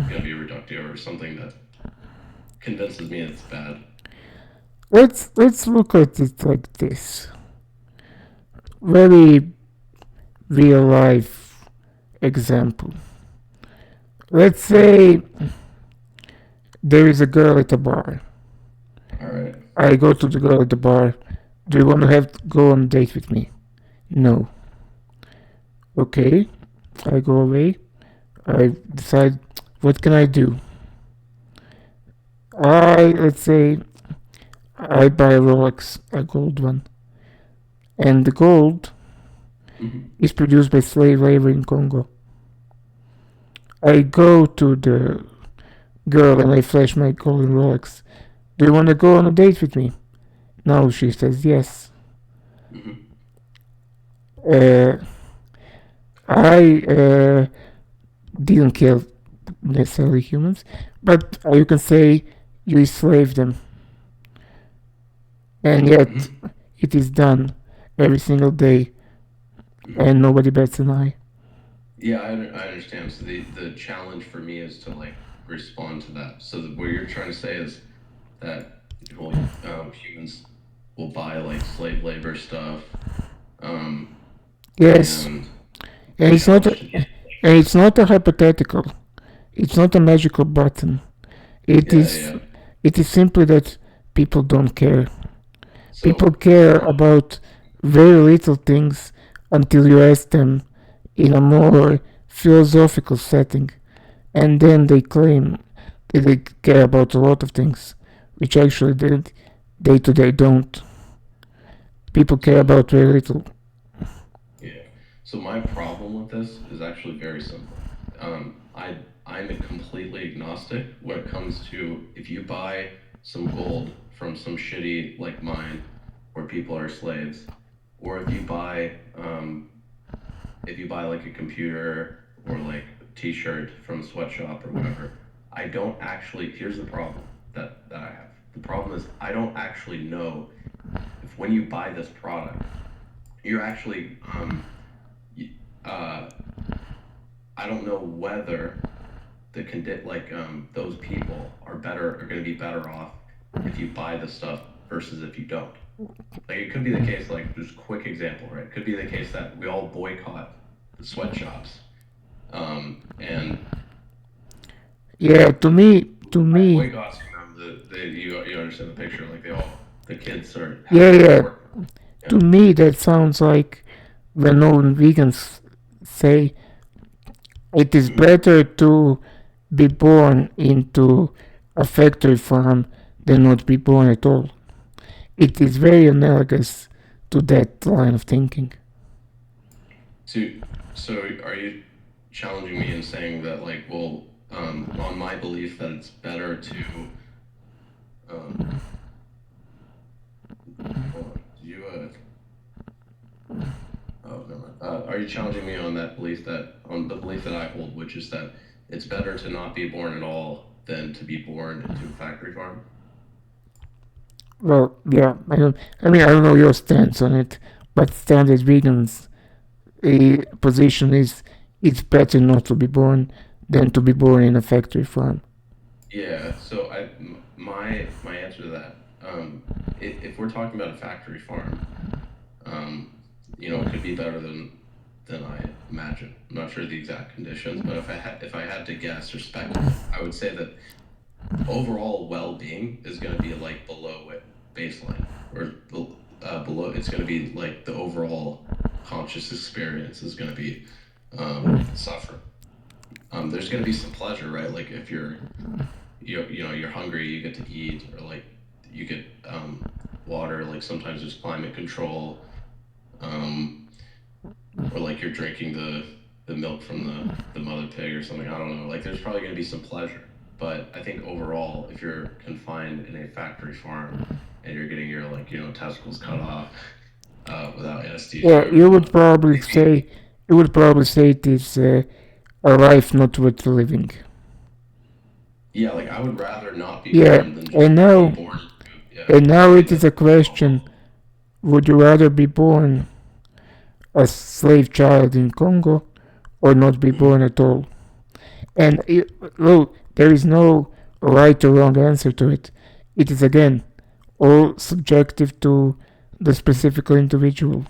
gonna be reductive or something that convinces me it's bad. Let's look at it like this. Very real life example. Let's say there is a girl at a bar. All right. I go to the girl at the bar. Do you want to go on a date with me? No. Okay. I go away. I decide what can I do. Let's say I buy a Rolex, a gold one, and the gold Hmm. is produced by slave labor in Congo. I go to the girl and I flash my golden Rolex. Do you want to go on a date with me? No, she says yes. Hmm. Uh, I didn't kill necessarily humans, but you can say you enslave them, and yet Hmm. it is done every single day, Hmm. and nobody bats an eye. Yeah, I understand. So the challenge for me is to like respond to that. So what you're trying to say is that well, humans will buy like slave labor stuff, um, Yes, and the and it's not, challenge a, to me and is like, it's not a hypothetical. It's not a magical button. It yeah, is, yeah. it is simply that people don't care. People So care my about very little things until you ask them in a more philosophical setting, and then they claim that they care about a lot of things, which actually they day to day don't. People care so about very little. yeah. So my problem with this is actually very simple. I'm a completely agnostic when it comes to if you buy some gold from some shitty like mine where people are slaves, or if you buy like a computer or like a t-shirt from a sweatshop or whatever, I don't actually, here's the problem that I have. The problem is I don't actually know if when you buy this product, you're actually y- uh I don't know whether those people are going to be better off if you buy the stuff versus if you don't. Like it could be the case, like just quick example, right? It could be the case that we all boycott the sweatshops. And Yeah, by to me, boycotting them, you understand the picture, like the kids are yeah, having to yeah, work. to Yeah. me that sounds like when non vegans say it is Mhm. better to be born into a factory farm than not be born at all. It is very analogous to that line of thinking. So, so are you challenging me and saying that, like, well, on my belief that it's better to, um, hold on, did you, oh, never mind. Are you challenging me on on the belief that I hold, which is that it's better to not be born at all than to be born into a factory farm? Well, yeah, I don't know your stance on it, but standard vegans' position is it's better not to be born than to be born in a factory farm. Yeah. So my answer to that, if we're talking about a factory farm, um, it could be better than I imagine. I'm not sure the exact conditions, but if I had to guess or speculate, I would say that overall well-being is going to be like below it baseline, or below. It's going to be like the overall conscious experience is going to be suffering. There's going to be some pleasure, right? Like if you're hungry, you get to eat, or like you get water. Like sometimes there's climate control. Um, or like you're drinking the milk from the mother pig or something. I don't know. Like there's probably going to be some pleasure, but I think overall, if you're confined in a factory farm and you're getting your like testicles cut off without anesthesia Yeah, or whatnot, maybe you would probably say it is a life not worth living. yeah. Like I would rather not be Yeah, born than just and be now born into yeah and now something it is that's a question: normal. would you rather be born a slave child in Congo or not be Mhm. born at all? And look, there is no right or wrong answer to it. It is again all subjective to the specific individual.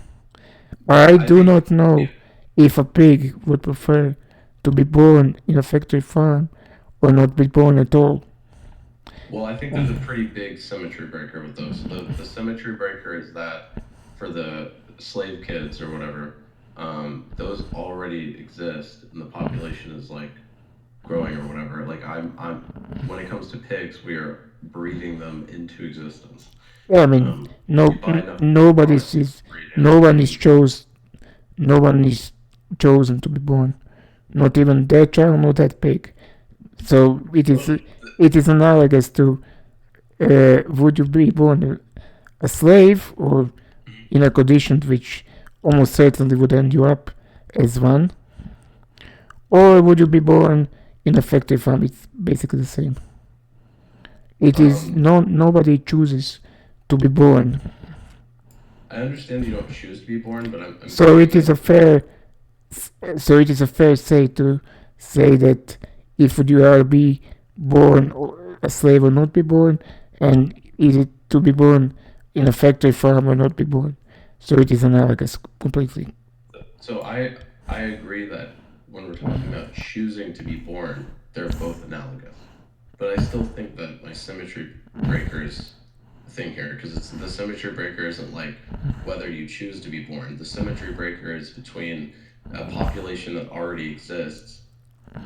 I I do think not know yeah. if a pig would prefer to be born in a factory farm or not be born at all. Well, I think there's a pretty big symmetry breaker with those. So the symmetry breaker is that for the slave kids or whatever, those already exist, and the population is like growing or whatever. Like I'm when it comes to pigs, we are breeding them into existence. Yeah, I mean, We buy enough nobody products to is, breed no animals. one is chose, no one is chosen to be born. Not even that child, not that pig. So Well, it is analogous to would you be born a slave or in a condition which almost certainly would end you up as one, or would you be born in a factory farm? It's basically the same. It is um, nobody chooses to be born. I understand you don't choose to be born, but I'm So saying it is that a fair so it is a fair say to say that if you are be born a slave or not be born, and is it to be born in a factory farm or not be born. So it is analogous completely. so I agree that when we're talking about choosing to be born, they're both analogous. But I still think that my symmetry breaker is the thing here because it's the symmetry breaker isn't like whether you choose to be born. The symmetry breaker is between a population that already exists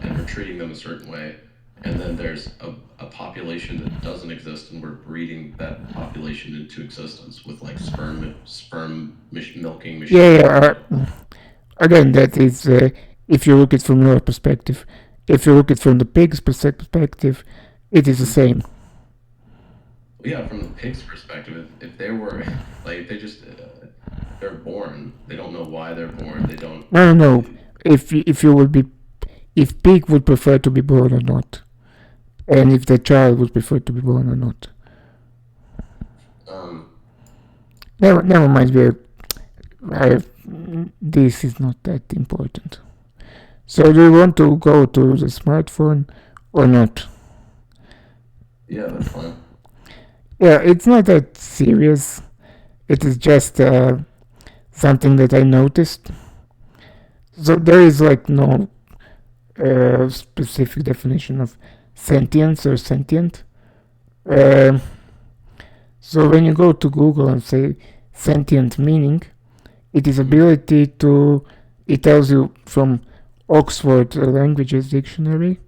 and we're treating them a certain way, and then there's a population that doesn't exist and we're breeding that population into existence with like milking Yeah, machines, yeah. Again, that is if you look at it from your perspective. If you look at it from the pig's perspective, it is the Mhm. same. Yeah, from the pig's perspective, if they were like they just they're born, they don't know why they're born. They don't. No, no, no. If you would be, if pig would prefer to be born or not, and if the child would prefer to be born or not. Um, Never mind. I, this is not that important. So do you want to go to the smartphone or not? yeah, that's fine. Yeah, it's not that serious. It is just something that I noticed. So there is like no specific definition of sentience or sentient. Uh, so when you go to Google and say sentient meaning, it is Mhm. ability to. It tells you from Oxford Languages Dictionary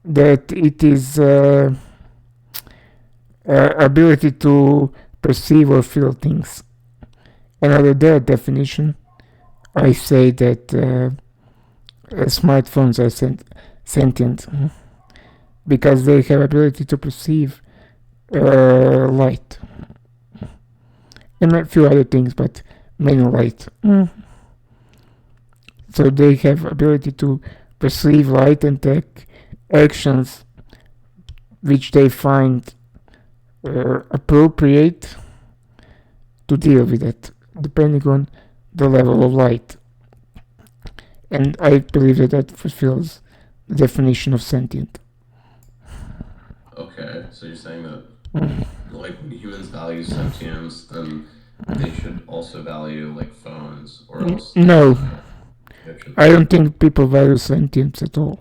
that it is ability to perceive or feel things. And under that definition, I say that smartphones are sentient because they have ability to perceive light and a few other things, but mainly light. So they have ability to perceive light and take actions which they find appropriate to deal with it, depending on the level of light. And I believe that that fulfills the definition of sentient. Okay, so you're saying that like when humans value sentience, then they should also value like phones, or else No, it should. I don't think people value sentience at all.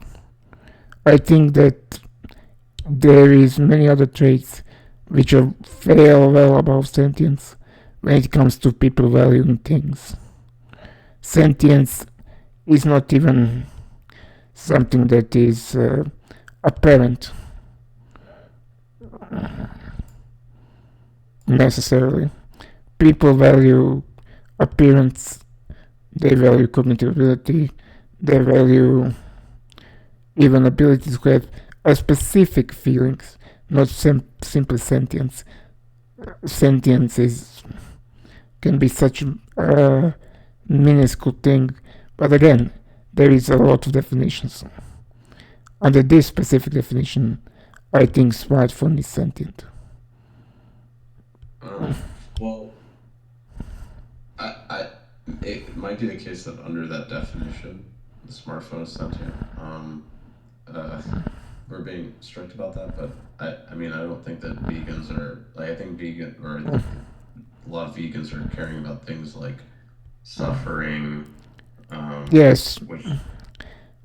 I think that there is many other traits which are fair well above sentience when it comes to people valuing things. Sentience is not even something that is apparent necessarily. People value appearance, they value cognitive ability, they value even ability to have a specific feelings, not simply sentience. Sentience is can be such a minuscule thing, but again, there is a lot of definitions. Under this specific definition, I think smartphone is sentient. Um, well, I it might be the case that under that definition, the smartphone is sentient. Uh, we're being strict about that, but I mean, I don't think that vegans are like I think vegan or a lot of vegans are caring about things like suffering, um, Yes, which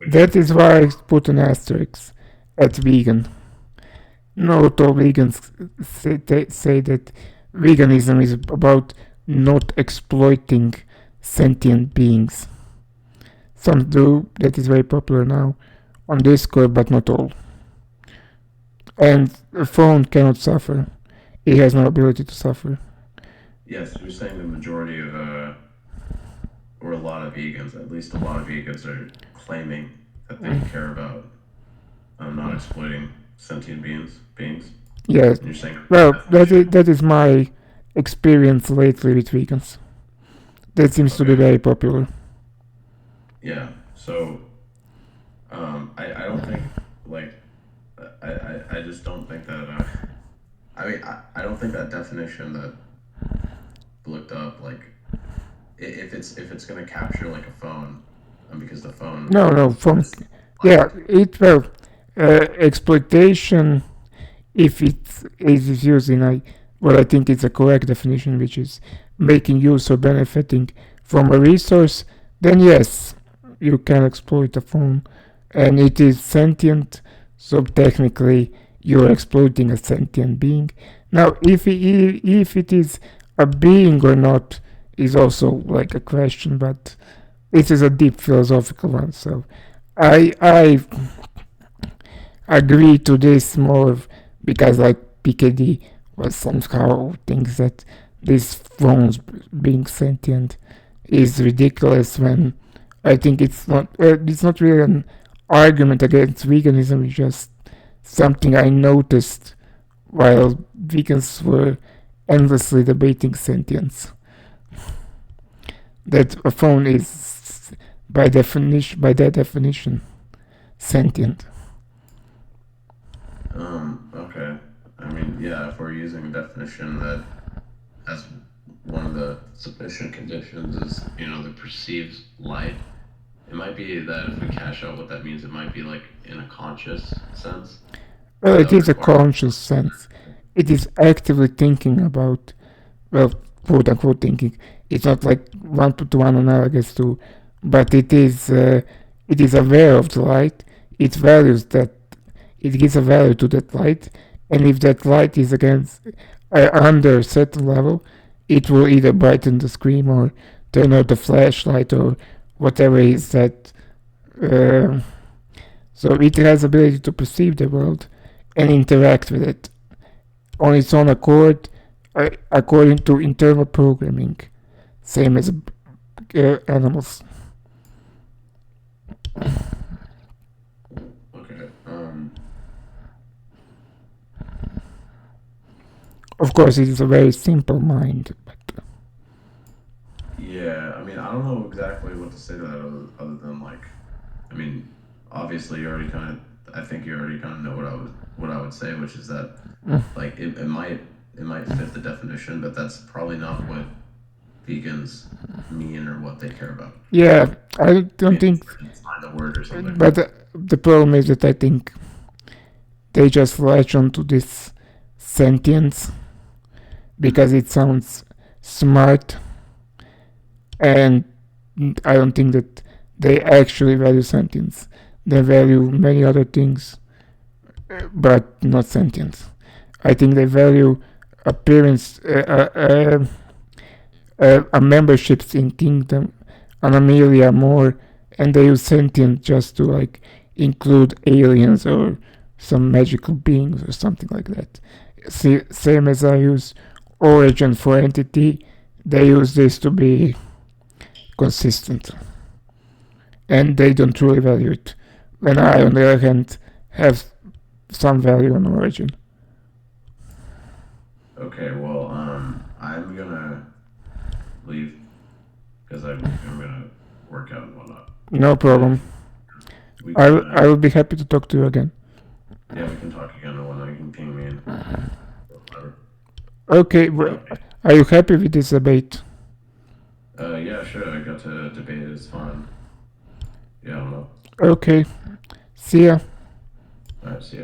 that is why I put an asterisk at vegan. Not all vegans say that veganism is about not exploiting sentient beings. Some do, that is very popular now on Discord, but not all. And a phone cannot suffer. It has no ability to suffer. Yes, you're saying the majority of, or a lot of vegans, at least a lot of vegans are claiming that they care about not exploiting sentient beings. Yes. And you're saying Well, definition. that is my experience lately with vegans. That seems to be Okay. very popular. Yeah. So, I don't think like I just don't think that I mean I don't think that definition that looked up like if it's gonna capture like a phone, because the phone No, no, phone. is Yeah, like it well, exploitation. If it is used in a, well, I think it's a correct definition, which is making use or benefiting from a resource, then yes, you can exploit a phone, and it is sentient. So technically, you're exploiting a sentient being. Now, if it is a being or not is also like a question, but this is a deep philosophical one. So I agree to this more because like PKD was somehow thinks that these phones being sentient is ridiculous when I think it's not really an argument against veganism. It's just something I noticed while vegans were endlessly debating sentience. That a phone is by that definition sentient. okay. I mean, yeah, if we're using a definition that as one of the sufficient conditions is, the perceived light, it might be that if we cash out what that means, it might be like in a conscious sense, Well, but that it would is a require. conscious sense. It is actively thinking about, well, quote unquote thinking. It's not like one to one analogous to, but it is aware of the light. It values that, it gives a value to that light, and if that light is against under a certain level, it will either brighten the screen or turn out the flashlight or whatever is that. Uh, so it has ability to perceive the world and interact with it on its own accord, according to internal programming, same as animals. Okay. Of course, it is a very simple mind, but Yeah, I mean, I don't know exactly what to say to that other than like, I mean, obviously you already kind of, I think you already kind of know what I would say, which is that like it might fit the definition, but that's probably not what vegans mean or what they care about. yeah, I don't Maybe think. it's like find the word or something. But the problem is that I think they just latch onto this sentience because Mm-hmm. it sounds smart, and I don't think that they actually value sentience. They value many other things, but not sentience. I think they value appearance, a memberships in Kingdom, an Amelia more, and they use sentient just to like include aliens or some magical beings or something like that. See, same as I use origin for entity, they use this to be consistent, and they don't truly value it. When I, on the other hand, have some value on origin. Okay, well, I'm gonna leave because I'm gonna work out and whatnot. No But problem. if we can, I will be happy to talk to you again. yeah, we can talk again and whatnot. You can ping me and whatever. Okay, Okay. are you happy with this debate? Yeah, sure. I got to debate it. It's fine. Yeah, I don't know. Okay, see ya. All right, see ya.